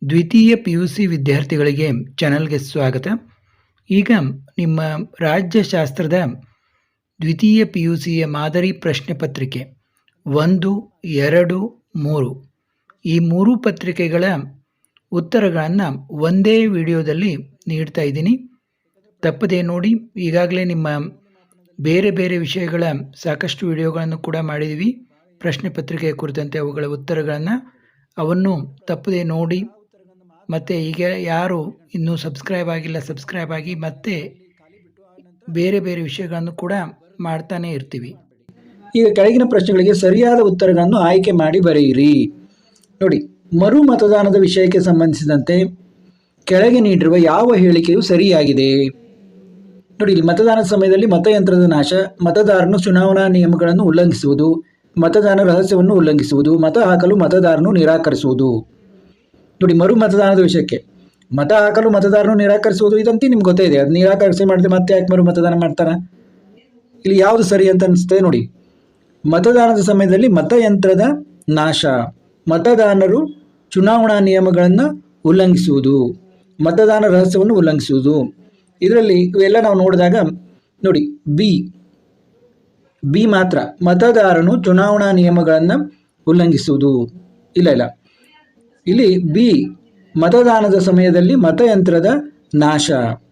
ದ್ವಿತೀಯ ಪಿ.ಯು.ಸಿ ವಿದ್ಯಾರ್ಥಿಗಳಿಗೆ ಚಾನಲ್ಗೆ ಸ್ವಾಗತ. ಈಗ ನಿಮ್ಮ ರಾಜ್ಯಶಾಸ್ತ್ರದ ದ್ವಿತೀಯ ಪಿ.ಯು.ಸಿಯ ಮಾದರಿ ಪ್ರಶ್ನೆ ಪತ್ರಿಕೆ 1, 2, 3 ಈ 3 ಪತ್ರಿಕೆಗಳ ಉತ್ತರಗಳನ್ನು ಒಂದೇ ವಿಡಿಯೋದಲ್ಲಿ ನೀಡ್ತಾ ಇದ್ದೀನಿ. ತಪ್ಪದೇ ನೋಡಿ. ಈಗಾಗಲೇ ನಿಮ್ಮ ಬೇರೆ ಬೇರೆ ವಿಷಯಗಳ ಸಾಕಷ್ಟು ವಿಡಿಯೋಗಳನ್ನು ಕೂಡ ಮಾಡಿದ್ದೀವಿ. ಪ್ರಶ್ನೆ ಪತ್ರಿಕೆಯ ಕುರಿತಂತೆ ಅವುಗಳ ಉತ್ತರಗಳನ್ನು ಅವನ್ನು ತಪ್ಪದೇ ನೋಡಿ. ಮತ್ತು ಈಗ ಯಾರು ಇನ್ನೂ ಸಬ್ಸ್ಕ್ರೈಬ್ ಆಗಿಲ್ಲ, ಸಬ್ಸ್ಕ್ರೈಬ್ ಆಗಿ. ಮತ್ತೆ ಬೇರೆ ಬೇರೆ ವಿಷಯಗಳನ್ನು ಕೂಡ ಮಾಡ್ತಾನೆ ಇರ್ತೀವಿ. ಈಗ ಕೆಳಗಿನ ಪ್ರಶ್ನೆಗಳಿಗೆ ಸರಿಯಾದ ಉತ್ತರಗಳನ್ನು ಆಯ್ಕೆ ಮಾಡಿ ಬರೆಯಿರಿ. ನೋಡಿ, ಮರು ಮತದಾನದ ವಿಷಯಕ್ಕೆ ಸಂಬಂಧಿಸಿದಂತೆ ಕೆಳಗೆ ನೀಡಿರುವ ಯಾವ ಹೇಳಿಕೆಯು ಸರಿಯಾಗಿದೆ? ನೋಡಿ, ಇಲ್ಲಿ ಮತದಾನದ ಸಮಯದಲ್ಲಿ ಮತಯಂತ್ರದ ನಾಶ, ಮತದಾರನು ಚುನಾವಣಾ ನಿಯಮಗಳನ್ನು ಉಲ್ಲಂಘಿಸುವುದು, ಮತದಾನ ರಹಸ್ಯವನ್ನು ಉಲ್ಲಂಘಿಸುವುದು, ಮತ ಹಾಕಲು ಮತದಾರನು ನಿರಾಕರಿಸುವುದು. ನೋಡಿ, ಮರು ಮತದಾನದ ವಿಷಯಕ್ಕೆ ಮತ ಹಾಕಲು ಮತದಾರನು ನಿರಾಕರಿಸುವುದು ಇದಂತೆ ನಿಮ್ಗೆ ಗೊತ್ತೇ ಇದೆ. ಅದು ನಿರಾಕರಿಸಿ ಮಾಡಿದ್ರೆ ಮತ್ತೆ ಯಾಕೆ ಮರು ಮತದಾನ ಮಾಡ್ತಾರ? ಇಲ್ಲಿ ಯಾವುದು ಸರಿ ಅಂತ ಅನಿಸ್ತದೆ? ನೋಡಿ, ಮತದಾನದ ಸಮಯದಲ್ಲಿ ಮತಯಂತ್ರದ ನಾಶ, ಮತದಾರರು ಚುನಾವಣಾ ನಿಯಮಗಳನ್ನು ಉಲ್ಲಂಘಿಸುವುದು, ಮತದಾನ ರಹಸ್ಯವನ್ನು ಉಲ್ಲಂಘಿಸುವುದು. ಇದರಲ್ಲಿ ಇವೆಲ್ಲ ನಾವು ನೋಡಿದಾಗ ನೋಡಿ, ಬಿ ಮಾತ್ರ ಮತದಾರನು ಚುನಾವಣಾ ನಿಯಮಗಳನ್ನು ಉಲ್ಲಂಘಿಸುವುದು. ಇಲ್ಲ, ಇಲ್ಲಿ ಬಿ ಮತದಾನದ ಸಮಯದಲ್ಲಿ ಮತಯಂತ್ರದ ನಾಶ.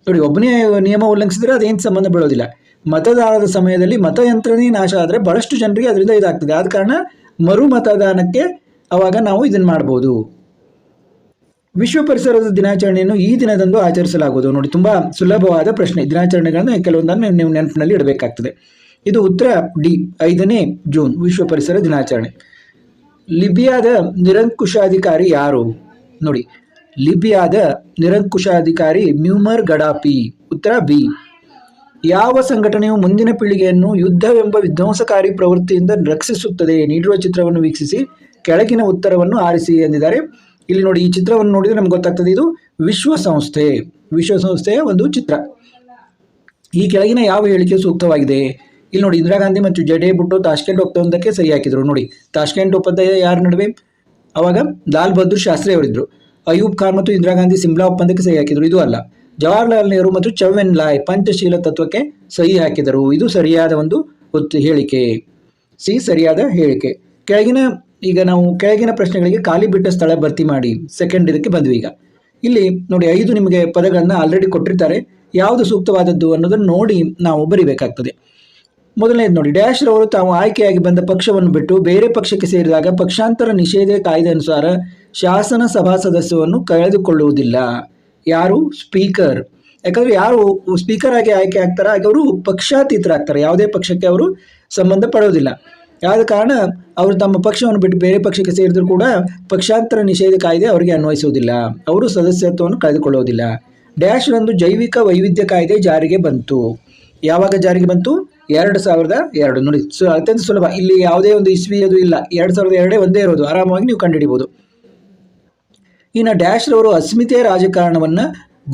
ನೋಡಿ, ಒಬ್ಬನೇ ನಿಯಮ ಉಲ್ಲಂಘಿಸಿದ್ರೆ ಅದೇನು ಸಂಬಂಧ ಬೀಳೋದಿಲ್ಲ. ಮತದಾನದ ಸಮಯದಲ್ಲಿ ಮತಯಂತ್ರನೇ ನಾಶ ಆದರೆ ಬಹಳಷ್ಟು ಜನರಿಗೆ ಅದರಿಂದ ಇದಾಗ್ತದೆ. ಆದ ಕಾರಣ ಮರು ಮತದಾನಕ್ಕೆ ಅವಾಗ ನಾವು ಇದನ್ನು ಮಾಡ್ಬೋದು. ವಿಶ್ವ ಪರಿಸರದ ದಿನಾಚರಣೆಯನ್ನು ಈ ದಿನದಂದು ಆಚರಿಸಲಾಗುವುದು. ನೋಡಿ, ತುಂಬ ಸುಲಭವಾದ ಪ್ರಶ್ನೆ. ದಿನಾಚರಣೆಗಳನ್ನು ಕೆಲವೊಂದನ್ನು ನೀವು ನೆನಪಿನಲ್ಲಿ ಇಡಬೇಕಾಗ್ತದೆ. ಇದು ಉತ್ತರ ಡಿ, 5ನೇ ಜೂನ್ ವಿಶ್ವ ಪರಿಸರ ದಿನಾಚರಣೆ. ಲಿಬಿಯಾದ ನಿರಂಕುಶಾಧಿಕಾರಿ ಯಾರು? ನೋಡಿ, ಲಿಬಿಯಾದ ನಿರಂಕುಶಾಧಿಕಾರಿ ಮ್ಯೂಮರ್ ಗಡಾಫಿ. ಉತ್ತರ ಬಿ. ಯಾವ ಸಂಘಟನೆಯು ಮುಂದಿನ ಪೀಳಿಗೆಯನ್ನು ಯುದ್ಧವೆಂಬ ವಿಧ್ವಂಸಕಾರಿ ಪ್ರವೃತ್ತಿಯಿಂದ ರಕ್ಷಿಸುತ್ತದೆ? ನೀಡಿರುವ ಚಿತ್ರವನ್ನು ವೀಕ್ಷಿಸಿ ಕೆಳಗಿನ ಉತ್ತರವನ್ನು ಆರಿಸಿ ಎಂದಿದ್ದಾರೆ. ಇಲ್ಲಿ ನೋಡಿ, ಈ ಚಿತ್ರವನ್ನು ನೋಡಿದರೆ ನಮ್ಗೆ ಗೊತ್ತಾಗ್ತದೆ ಇದು ವಿಶ್ವಸಂಸ್ಥೆಯ ಒಂದು ಚಿತ್ರ. ಈ ಕೆಳಗಿನ ಯಾವ ಹೇಳಿಕೆ ಸೂಕ್ತವಾಗಿದೆ? ಇಲ್ಲಿ ನೋಡಿ, ಇಂದಿರಾ ಗಾಂಧಿ ಮತ್ತು ಜೆ.ಡಿ. ಭುಟ್ಟೋ ತಾಷ್ಕೆಂಟ್ ಒಪ್ಪಂದಕ್ಕೆ ಸಹಿ ಹಾಕಿದರು. ನೋಡಿ, ತಾಷ್ಕೆಂಟ್ ಒಪ್ಪಂದ ಯಾರ ನಡುವೆ? ಅವಾಗ ಲಾಲ್ ಬಹದ್ದೂರ್ ಶಾಸ್ತ್ರಿ ಅವರಿದ್ದರು. ಅಯೂಬ್ ಖಾನ್ ಮತ್ತು ಇಂದಿರಾ ಗಾಂಧಿ ಸಿಮ್ಲಾ ಒಪ್ಪಂದಕ್ಕೆ ಸಹಿ ಹಾಕಿದರು. ಇದು ಅಲ್ಲ. ಜವಾಹರ್ಲಾಲ್ ನೆಹರು ಮತ್ತು ಚೌ ಎನ್ ಲಾಯ್ ಪಂಚಶೀಲ ತತ್ವಕ್ಕೆ ಸಹಿ ಹಾಕಿದರು. ಇದು ಸರಿಯಾದ ಒಂದು ಹೇಳಿಕೆ. ಸಿ ಸರಿಯಾದ ಹೇಳಿಕೆ. ಈಗ ನಾವು ಕೆಳಗಿನ ಪ್ರಶ್ನೆಗಳಿಗೆ ಖಾಲಿ ಬಿಟ್ಟ ಸ್ಥಳ ಭರ್ತಿ ಮಾಡಿ ಸೆಕೆಂಡ್ ಇದಕ್ಕೆ ಬಂದ್ವಿ. ಈಗ ಇಲ್ಲಿ ನೋಡಿ, 5 ನಿಮಗೆ ಪದಗಳನ್ನು ಆಲ್ರೆಡಿ ಕೊಟ್ಟಿರ್ತಾರೆ. ಯಾವುದು ಸೂಕ್ತವಾದದ್ದು ಅನ್ನೋದನ್ನು ನೋಡಿ ನಾವು ಬರಿಬೇಕಾಗ್ತದೆ. ಮೊದಲನೇದು ನೋಡಿ, ಡ್ಯಾಶ್ ರವರು ತಾವು ಆಯ್ಕೆಯಾಗಿ ಬಂದ ಪಕ್ಷವನ್ನು ಬಿಟ್ಟು ಬೇರೆ ಪಕ್ಷಕ್ಕೆ ಸೇರಿದಾಗ ಪಕ್ಷಾಂತರ ನಿಷೇಧ ಕಾಯ್ದೆ ಅನುಸಾರ ಶಾಸನ ಸಭಾ ಸದಸ್ಯವನ್ನು ಕಳೆದುಕೊಳ್ಳುವುದಿಲ್ಲ. ಯಾರು? ಸ್ಪೀಕರ್. ಯಾಕಂದರೆ ಯಾರು ಸ್ಪೀಕರ್ ಆಗಿ ಆಯ್ಕೆ ಆಗ್ತಾರೆ ಆಗ ಅವರು ಪಕ್ಷಾತೀತರಾಗ್ತಾರೆ. ಯಾವುದೇ ಪಕ್ಷಕ್ಕೆ ಅವರು ಸಂಬಂಧ ಪಡೋದಿಲ್ಲ. ಆದ ಕಾರಣ ಅವರು ತಮ್ಮ ಪಕ್ಷವನ್ನು ಬಿಟ್ಟು ಬೇರೆ ಪಕ್ಷಕ್ಕೆ ಸೇರಿದರೂ ಕೂಡ ಪಕ್ಷಾಂತರ ನಿಷೇಧ ಕಾಯ್ದೆ ಅವರಿಗೆ ಅನ್ವಯಿಸುವುದಿಲ್ಲ. ಅವರು ಸದಸ್ಯತ್ವವನ್ನು ಕಳೆದುಕೊಳ್ಳುವುದಿಲ್ಲ. ಡ್ಯಾಶ್ ರಂದು ಜೈವಿಕ ವೈವಿಧ್ಯ ಕಾಯ್ದೆ ಜಾರಿಗೆ ಬಂತು. ಯಾವಾಗ ಜಾರಿಗೆ ಬಂತು? 2002. ನೋಡಿ, ಅತ್ಯಂತ ಸುಲಭ. ಇಲ್ಲಿ ಯಾವುದೇ ಒಂದು ಇಸ್ವಿ ಅದು ಇಲ್ಲ. 2002 ಒಂದೇ ಇರೋದು. ಆರಾಮವಾಗಿ ನೀವು ಕಂಡುಹಿಡಿಬಹುದು. ಇನ್ನು ಡ್ಯಾಶ್ ರವರು ಅಸ್ಮಿತೆಯ ರಾಜಕಾರಣವನ್ನು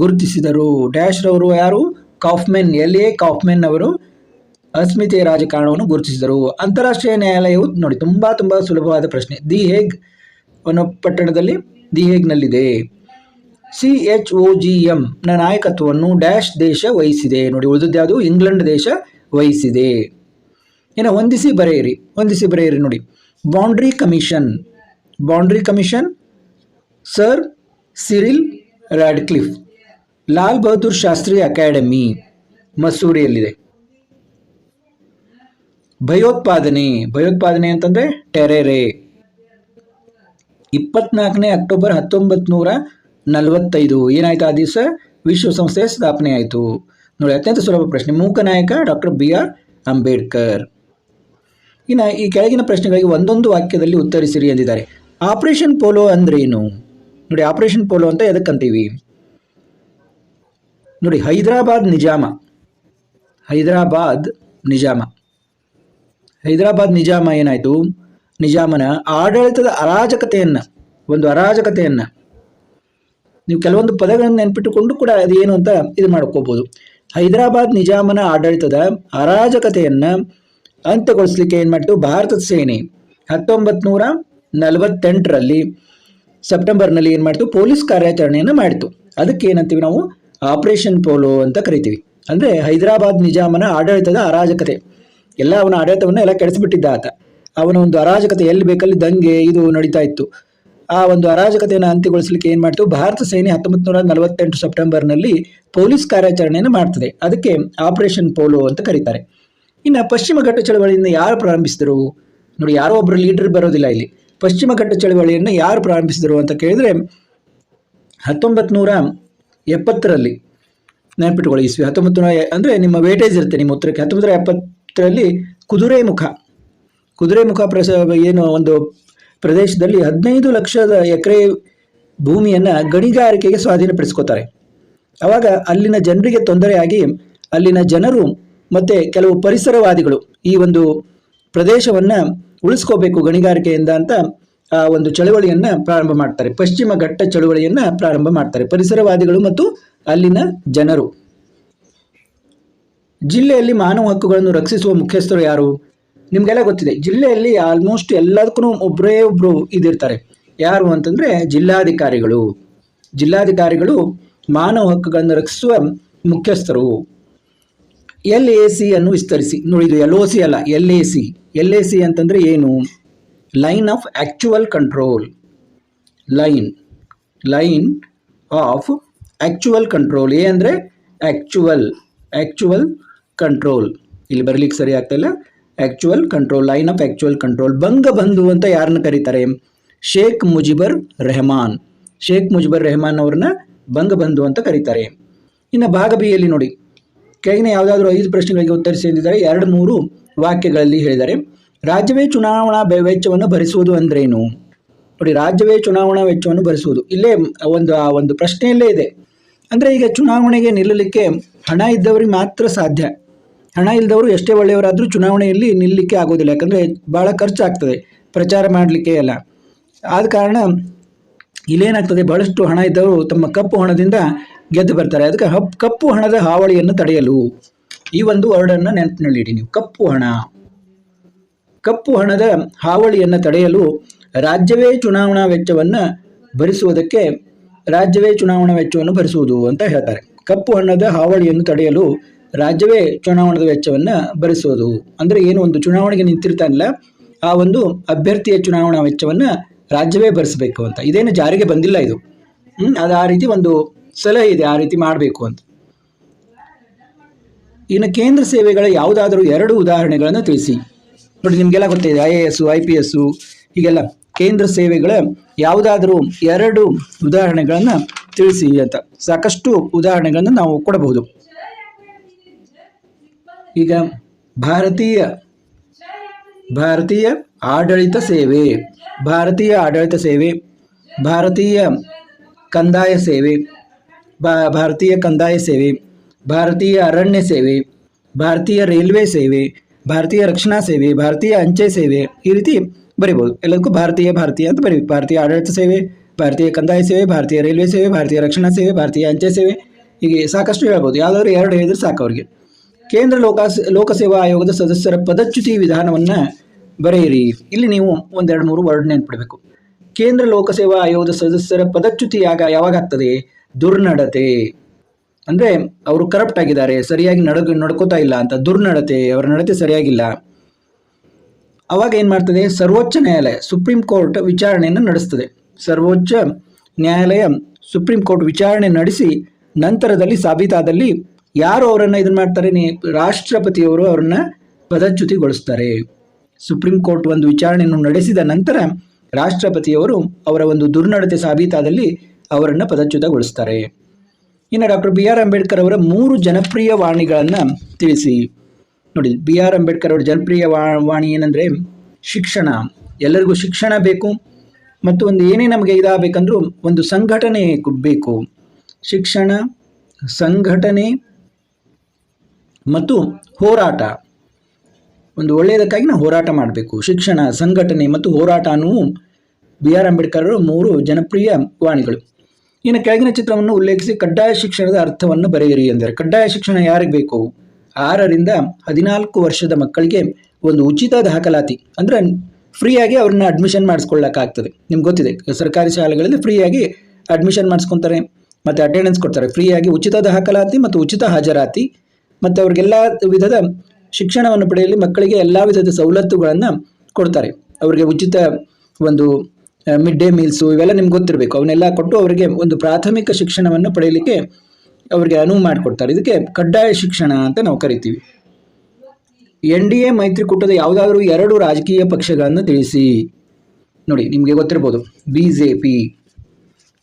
ಗುರುತಿಸಿದರು. ಡ್ಯಾಶ್ ರವರು ಯಾರು? ಕಾಫ್ಮೆನ್, LA ಕಾಫ್ಮೆನ್ ಅವರು ಅಸ್ಮಿತೆಯ ರಾಜಕಾರಣವನ್ನು ಗುರುತಿಸಿದರು. ಅಂತಾರಾಷ್ಟ್ರೀಯ ನ್ಯಾಯಾಲಯವು ನೋಡಿ, ತುಂಬ ಸುಲಭವಾದ ಪ್ರಶ್ನೆ. ದಿ ಹೇಗ್ ಅನ್ನೋ ಪಟ್ಟಣದಲ್ಲಿ, ದಿ ಹೇಗ್ನಲ್ಲಿದೆ. CHOGM ನ ನಾಯಕತ್ವವನ್ನು ಡ್ಯಾಶ್ ದೇಶ ವಹಿಸಿದೆ. ನೋಡಿ, ಉಳಿದದ್ದು ಯಾವುದು? ಇಂಗ್ಲೆಂಡ್ ದೇಶ ವಹಿಸಿದೆ. ಇನ್ನು ಹೊಂದಿಸಿ ಬರೆಯಿರಿ. ನೋಡಿ, boundary commission sir Cyril Radcliffe. Lal Bahadur Shastri academy ಮಸೂರಿಯಲ್ಲಿದೆ. ಭಯೋತ್ಪಾದನೆ ಅಂತಂದ್ರೆ ಟೆರರೆ. 24ನೇ ಅಕ್ಟೋಬರ್ 1945 ಏನಾಯ್ತು? ಆ ದಿವಸ ವಿಶ್ವಸಂಸ್ಥೆಯ ಸ್ಥಾಪನೆ ಆಯಿತು. ನೋಡಿ, ಅತ್ಯಂತ ಸುಲಭ ಪ್ರಶ್ನೆ. Mooknayak doctor BR Ambedkar. ಇನ್ನು ಈ ಕೆಳಗಿನ ಪ್ರಶ್ನೆಗಳಿಗೆ ಒಂದೊಂದು ವಾಕ್ಯದಲ್ಲಿ ಉತ್ತರಿಸಿರಿ ಎಂದಿದ್ದಾರೆ. ಆಪರೇಷನ್ ಪೋಲೋ ಅಂದ್ರೇನು? ನೋಡಿ, ಆಪರೇಷನ್ ಪೋಲೋ ಅಂತ ಎದಕ್ಕಂತೀವಿ? ನೋಡಿ, ಹೈದರಾಬಾದ್ ನಿಜಾಮ ಏನಾಯಿತು? ನಿಜಾಮನ ಆಡಳಿತದ ಅರಾಜಕತೆಯನ್ನು ನೀವು ಕೆಲವೊಂದು ಪದಗಳನ್ನು ನೆನಪಿಟ್ಟುಕೊಂಡು ಕೂಡ ಅದೇನು ಅಂತ ಇದು ಮಾಡ್ಕೋಬಹುದು. ಹೈದರಾಬಾದ್ ನಿಜಾಮನ ಆಡಳಿತದ ಅರಾಜಕತೆಯನ್ನು ಅಂತ್ಯಗೊಳಿಸಲಿಕ್ಕೆ ಏನು ಮಾಡಿತು? ಭಾರತದ ಸೇನೆ 1948ರಲ್ಲಿ ಸೆಪ್ಟೆಂಬರ್ನಲ್ಲಿ ಏನು ಮಾಡ್ತು, ಪೊಲೀಸ್ ಕಾರ್ಯಾಚರಣೆಯನ್ನು ಮಾಡಿತು. ಅದಕ್ಕೆ ಏನಂತೀವಿ ನಾವು, ಆಪರೇಷನ್ ಪೋಲೋ ಅಂತ ಕರಿತೀವಿ. ಅಂದರೆ ಹೈದರಾಬಾದ್ ನಿಜಾಮನ ಆಡಳಿತದ ಅರಾಜಕತೆ, ಎಲ್ಲ ಅವನ ಆಡಳಿತವನ್ನು ಎಲ್ಲ ಕೆಡಿಸಿಬಿಟ್ಟಿದ್ದ ಆತ. ಅವನ ಒಂದು ಅರಾಜಕತೆ ಎಲ್ಲಿ ಬೇಕಲ್ಲಿ ದಂಗೆ ಇದು ನಡೀತಾ ಇತ್ತು. ಆ ಒಂದು ಅರಾಜಕತೆಯನ್ನು ಅಂತ್ಯಗೊಳಿಸಲಿಕ್ಕೆ ಏನು ಮಾಡ್ತು, ಭಾರತ ಸೇನೆ 1948 ಸೆಪ್ಟೆಂಬರ್ನಲ್ಲಿ ಪೊಲೀಸ್ ಕಾರ್ಯಾಚರಣೆಯನ್ನು ಮಾಡ್ತದೆ. ಅದಕ್ಕೆ ಆಪರೇಷನ್ ಪೋಲೋ ಅಂತ ಕರೀತಾರೆ. ಇನ್ನು ಪಶ್ಚಿಮ ಘಟ್ಟ ಚಳವಳಿಯನ್ನು ಯಾರು ಪ್ರಾರಂಭಿಸಿದರು ನೋಡಿ, ಯಾರೋ ಒಬ್ಬರು ಲೀಡರ್ ಬರೋದಿಲ್ಲ ಇಲ್ಲಿ. ಪಶ್ಚಿಮ ಘಟ್ಟ ಚಳವಳಿಯನ್ನು ಯಾರು ಪ್ರಾರಂಭಿಸಿದರು ಅಂತ ಕೇಳಿದರೆ 1970ರಲ್ಲಿ ನೆನಪಿಟ್ಕೊಳ್ಳಿ. ಇಸ್ವಿ 1900 ಅಂದರೆ ನಿಮ್ಮ ವೇಟೇಜ್ ಇರುತ್ತೆ ನಿಮ್ಮ ಉತ್ತರಕ್ಕೆ. 1970ರಲ್ಲಿ ಕುದುರೆಮುಖ ಏನು ಒಂದು ಪ್ರದೇಶದಲ್ಲಿ 15 ಲಕ್ಷದ ಎಕರೆ ಭೂಮಿಯನ್ನು ಗಣಿಗಾರಿಕೆಗೆ ಸ್ವಾಧೀನಪಡಿಸ್ಕೋತಾರೆ. ಆವಾಗ ಅಲ್ಲಿನ ಜನರಿಗೆ ತೊಂದರೆಯಾಗಿ ಅಲ್ಲಿನ ಜನರು ಮತ್ತು ಕೆಲವು ಪರಿಸರವಾದಿಗಳು ಈ ಒಂದು ಪ್ರದೇಶವನ್ನು ಉಳಿಸ್ಕೋಬೇಕು ಗಣಿಗಾರಿಕೆಯಿಂದ ಅಂತ ಆ ಒಂದು ಚಳವಳಿಯನ್ನು ಪ್ರಾರಂಭ ಮಾಡ್ತಾರೆ. ಪಶ್ಚಿಮ ಘಟ್ಟ ಚಳವಳಿಯನ್ನು ಪ್ರಾರಂಭ ಮಾಡ್ತಾರೆ ಪರಿಸರವಾದಿಗಳು ಮತ್ತು ಅಲ್ಲಿನ ಜನರು. ಜಿಲ್ಲೆಯಲ್ಲಿ ಮಾನವ ಹಕ್ಕುಗಳನ್ನು ರಕ್ಷಿಸುವ ಮುಖ್ಯಸ್ಥರು ಯಾರು? ನಿಮಗೆಲ್ಲ ಗೊತ್ತಿದೆ, ಜಿಲ್ಲೆಯಲ್ಲಿ ಆಲ್ಮೋಸ್ಟ್ ಎಲ್ಲದಕ್ಕೂ ಒಬ್ಬರು ಇದಿರ್ತಾರೆ. ಯಾರು ಅಂತಂದರೆ ಜಿಲ್ಲಾಧಿಕಾರಿಗಳು ಮಾನವ ಹಕ್ಕುಗಳನ್ನು ರಕ್ಷಿಸುವ ಮುಖ್ಯಸ್ಥರು. LAC ಅನ್ನು ವಿಸ್ತರಿಸಿ ನೋಡಿ, ಇದು LOC ಅಲ್ಲ, LAC ಅಂತಂದರೆ ಏನು? Line of actual control. Line of actual control. A ಅಂದರೆ ಆ್ಯಕ್ಚುವಲ್ ಕಂಟ್ರೋಲ್. ಇಲ್ಲಿ ಬರಲಿಕ್ಕೆ ಸರಿ ಆಗ್ತಾ ಇಲ್ಲ. Actual control, line of actual control. Bangabandhu ಅಂತ ಯಾರನ್ನ ಕರೀತಾರೆ? ಶೇಖ್ ಮುಜಿಬುರ್ ರೆಹಮಾನ್ ಅವ್ರನ್ನ ಬಂಗಬಂಧು ಅಂತ ಕರೀತಾರೆ. ಇನ್ನು ಭಾಗ ಬಿಯಲ್ಲಿ ನೋಡಿ, ಕೆಳಗಿನ ಯಾವುದಾದ್ರೂ 5 ಪ್ರಶ್ನೆಗಳಿಗೆ ಉತ್ತರಿಸಿ ಎಂದಿದ್ದಾರೆ. 2-3 ವಾಕ್ಯಗಳಲ್ಲಿ ಹೇಳಿದ್ದಾರೆ. ರಾಜ್ಯವೇ ಚುನಾವಣಾ ವೆಚ್ಚವನ್ನು ಭರಿಸುವುದು ಅಂದ್ರೇನು? ನೋಡಿ, ರಾಜ್ಯವೇ ಚುನಾವಣಾ ವೆಚ್ಚವನ್ನು ಭರಿಸುವುದು ಇಲ್ಲೇ ಒಂದು ಪ್ರಶ್ನೆಯಲ್ಲೇ ಇದೆ. ಅಂದರೆ ಈಗ ಚುನಾವಣೆಗೆ ನಿಲ್ಲಲಿಕ್ಕೆ ಹಣ ಇದ್ದವರಿಗೆ ಮಾತ್ರ ಸಾಧ್ಯ. ಹಣ ಇಲ್ಲದವರು ಎಷ್ಟೇ ಒಳ್ಳೆಯವರಾದರೂ ಚುನಾವಣೆಯಲ್ಲಿ ನಿಲ್ಲಲಿಕ್ಕೆ ಆಗೋದಿಲ್ಲ. ಯಾಕಂದರೆ ಭಾಳ ಖರ್ಚಾಗ್ತದೆ ಪ್ರಚಾರ ಮಾಡಲಿಕ್ಕೆ ಎಲ್ಲ. ಆದ ಕಾರಣ ಇಲ್ಲೇನಾಗ್ತದೆ, ಬಹಳಷ್ಟು ಹಣ ಇದ್ದವರು ತಮ್ಮ ಕಪ್ಪು ಹಣದಿಂದ ಗೆದ್ದು ಬರ್ತಾರೆ. ಅದಕ್ಕೆ ಕಪ್ಪು ಹಣದ ಹಾವಳಿಯನ್ನು ತಡೆಯಲು ಈ ಒಂದು ವರ್ಡನ್ನು ನೆನಪಿನಲ್ಲಿಡಿ ನೀವು. ಕಪ್ಪು ಹಣದ ಹಾವಳಿಯನ್ನು ತಡೆಯಲು ರಾಜ್ಯವೇ ಚುನಾವಣಾ ವೆಚ್ಚವನ್ನು ಭರಿಸುವುದು ಅಂತ ಹೇಳ್ತಾರೆ. ಕಪ್ಪು ಹಣದ ಹಾವಳಿಯನ್ನು ತಡೆಯಲು ರಾಜ್ಯವೇ ಚುನಾವಣಾ ವೆಚ್ಚವನ್ನು ಭರಿಸುವುದು ಅಂದರೆ ಏನು? ಒಂದು ಚುನಾವಣೆಗೆ ನಿಂತಿರ್ತಾನಲ್ಲ, ಆ ಒಂದು ಅಭ್ಯರ್ಥಿಯ ಚುನಾವಣಾ ವೆಚ್ಚವನ್ನು ರಾಜ್ಯವೇ ಭರಿಸಬೇಕು ಅಂತ. ಇದೇನು ಜಾರಿಗೆ ಬಂದಿಲ್ಲ ಇದು. ಅದು ಆ ರೀತಿ ಒಂದು ಸಲಹೆ ಇದೆ, ಆ ರೀತಿ ಮಾಡಬೇಕು ಅಂತ. ಇನ್ನು ಕೇಂದ್ರ ಸೇವೆಗಳ ಯಾವುದಾದರೂ 2 ಉದಾಹರಣೆಗಳನ್ನು ತಿಳಿಸಿ. ನೋಡಿ, ನಿಮಗೆಲ್ಲ ಗೊತ್ತಿದೆ, IAS, IPS ಹೀಗೆಲ್ಲ ಕೇಂದ್ರ ಸೇವೆಗಳ ಯಾವುದಾದರೂ 2 ಉದಾಹರಣೆಗಳನ್ನು ತಿಳಿಸಿ ಅಂತ. ಸಾಕಷ್ಟು ಉದಾಹರಣೆಗಳನ್ನು ನಾವು ಕೊಡಬಹುದು. ಈಗ ಭಾರತೀಯ ಆಡಳಿತ ಸೇವೆ, ಭಾರತೀಯ ಕಂದಾಯ ಸೇವೆ, ಭಾರತೀಯ ಅರಣ್ಯ ಸೇವೆ, ಭಾರತೀಯ ರೈಲ್ವೆ ಸೇವೆ, ಭಾರತೀಯ ರಕ್ಷಣಾ ಸೇವೆ, ಭಾರತೀಯ ಅಂಚೆ ಸೇವೆ, ಈ ರೀತಿ ಬರಿಬೋದು. ಎಲ್ಲದಕ್ಕೂ ಭಾರತೀಯ ಅಂತ ಬರೀಬೇಕು. ಭಾರತೀಯ ಆಡಳಿತ ಸೇವೆ, ಭಾರತೀಯ ಕಂದಾಯ ಸೇವೆ, ಭಾರತೀಯ ರೈಲ್ವೆ ಸೇವೆ, ಭಾರತೀಯ ರಕ್ಷಣಾ ಸೇವೆ, ಭಾರತೀಯ ಅಂಚೆ ಸೇವೆ, ಹೀಗೆ ಸಾಕಷ್ಟು ಹೇಳ್ಬೋದು. ಯಾವುದಾದ್ರು 2 ಹೇಳಿದ್ರೆ ಸಾಕು ಅವರಿಗೆ. ಕೇಂದ್ರ ಲೋಕಸೇವಾ ಆಯೋಗದ ಸದಸ್ಯರ ಪದಚ್ಯುತಿ ವಿಧಾನವನ್ನು ಬರೆಯಿರಿ. ಇಲ್ಲಿ ನೀವು 1-2-3 ವರ್ಡ್ ನೆನ್ಪಿಡಬೇಕು. ಕೇಂದ್ರ ಲೋಕಸೇವಾ ಆಯೋಗದ ಸದಸ್ಯರ ಪದಚ್ಯುತಿ ಯಾವಾಗ ಆಗ್ತದೆ? ದುರ್ನಡತೆ ಅಂದರೆ ಅವರು ಕರಪ್ಟ್ ಆಗಿದ್ದಾರೆ, ಸರಿಯಾಗಿ ನಡ್ಕೋತಾ ಇಲ್ಲ ಅಂತ. ದುರ್ನಡತೆ, ಅವರ ನಡತೆ ಸರಿಯಾಗಿಲ್ಲ. ಅವಾಗ ಏನು ಮಾಡ್ತದೆ? ಸರ್ವೋಚ್ಚ ನ್ಯಾಯಾಲಯ, ಸುಪ್ರೀಂ ಕೋರ್ಟ್ ವಿಚಾರಣೆಯನ್ನು ನಡೆಸ್ತದೆ. ಸರ್ವೋಚ್ಚ ನ್ಯಾಯಾಲಯ ಸುಪ್ರೀಂ ಕೋರ್ಟ್ ವಿಚಾರಣೆ ನಡೆಸಿ ನಂತರದಲ್ಲಿ ಸಾಬೀತಾದಲ್ಲಿ ಯಾರು ಅವರನ್ನು ಇದನ್ನು ಮಾಡ್ತಾರೆ? ರಾಷ್ಟ್ರಪತಿಯವರು ಅವರನ್ನು ಪದಚ್ಯುತಿಗೊಳಿಸ್ತಾರೆ. ಸುಪ್ರೀಂ ಕೋರ್ಟ್ ಒಂದು ವಿಚಾರಣೆಯನ್ನು ನಡೆಸಿದ ನಂತರ ರಾಷ್ಟ್ರಪತಿಯವರು ಅವರ ಒಂದು ದುರ್ನಡತೆ ಸಾಬೀತಾದಲ್ಲಿ ಅವರನ್ನು ಪದಚ್ಯುತಗೊಳಿಸ್ತಾರೆ. ಇನ್ನು ಡಾಕ್ಟರ್ BR ಅಂಬೇಡ್ಕರ್ ಅವರ 3 ಜನಪ್ರಿಯ ವಾಣಿಗಳನ್ನು ತಿಳಿಸಿ. ನೋಡಿ, BR ಅಂಬೇಡ್ಕರ್ ಅವರ ಜನಪ್ರಿಯ ವಾಣಿ ಏನಂದರೆ ಶಿಕ್ಷಣ. ಎಲ್ಲರಿಗೂ ಶಿಕ್ಷಣ ಬೇಕು ಮತ್ತು ಒಂದು ಏನೇ ನಮಗೆ ಇದಾಗಬೇಕಂದ್ರೂ ಒಂದು ಸಂಘಟನೆ ಬೇಕು. ಶಿಕ್ಷಣ, ಸಂಘಟನೆ ಮತ್ತು ಹೋರಾಟ. ಒಂದು ಒಳ್ಳೆಯದಕ್ಕಾಗಿ ನಾವು ಹೋರಾಟ ಮಾಡಬೇಕು. ಶಿಕ್ಷಣ, ಸಂಘಟನೆ ಮತ್ತು ಹೋರಾಟ ಅನ್ನುವು BR ಅಂಬೇಡ್ಕರ್ ಅವರ 3 ಜನಪ್ರಿಯ ವಾಣಿಗಳು. ಇನ್ನು ಕೆಳಗಿನ ಚಿತ್ರವನ್ನು ಉಲ್ಲೇಖಿಸಿ ಕಡ್ಡಾಯ ಶಿಕ್ಷಣದ ಅರ್ಥವನ್ನು ಬರೆಯಿರಿ ಎಂದರೆ. ಕಡ್ಡಾಯ ಶಿಕ್ಷಣ ಯಾರಿಗೆ ಬೇಕು? 6 ರಿಂದ 14 ವರ್ಷದ ಮಕ್ಕಳಿಗೆ ಒಂದು ಉಚಿತ ದಾಖಲಾತಿ ಅಂದರೆ ಫ್ರೀಯಾಗಿ ಅವ್ರನ್ನ ಅಡ್ಮಿಷನ್ ಮಾಡಿಸ್ಕೊಳ್ಳೋಕ್ಕಾಗ್ತದೆ. ನಿಮ್ಗೆ ಗೊತ್ತಿದೆ, ಸರ್ಕಾರಿ ಶಾಲೆಗಳಲ್ಲಿ ಫ್ರೀಯಾಗಿ ಅಡ್ಮಿಷನ್ ಮಾಡಿಸ್ಕೊತಾರೆ ಮತ್ತು ಅಟೆಂಡೆನ್ಸ್ ಕೊಡ್ತಾರೆ. ಫ್ರೀಯಾಗಿ ಉಚಿತ ದಾಖಲಾತಿ ಮತ್ತು ಉಚಿತ ಹಾಜರಾತಿ ಮತ್ತು ಅವ್ರಿಗೆಲ್ಲ ವಿಧದ ಶಿಕ್ಷಣವನ್ನು ಪಡೆಯಲು ಮಕ್ಕಳಿಗೆ ಎಲ್ಲ ವಿಧದ ಸವಲತ್ತುಗಳನ್ನು ಕೊಡ್ತಾರೆ. ಅವರಿಗೆ ಉಚಿತ ಒಂದು ಮಿಡ್ ಡೇ ಮೀಲ್ಸು ಇವೆಲ್ಲ ನಿಮ್ಗೆ ಗೊತ್ತಿರಬೇಕು. ಅವನ್ನೆಲ್ಲ ಕೊಟ್ಟು ಅವರಿಗೆ ಒಂದು ಪ್ರಾಥಮಿಕ ಶಿಕ್ಷಣವನ್ನು ಪಡೆಯಲಿಕ್ಕೆ ಅವರಿಗೆ ಅನುವು ಮಾಡಿಕೊಡ್ತಾರೆ. ಇದಕ್ಕೆ ಕಡ್ಡಾಯ ಶಿಕ್ಷಣ ಅಂತ ನಾವು ಕರಿತೀವಿ. NDA ಮೈತ್ರಿಕೂಟದ ಯಾವುದಾದ್ರೂ 2 ರಾಜಕೀಯ ಪಕ್ಷಗಳನ್ನು ತಿಳಿಸಿ. ನೋಡಿ, ನಿಮಗೆ ಗೊತ್ತಿರ್ಬೋದು,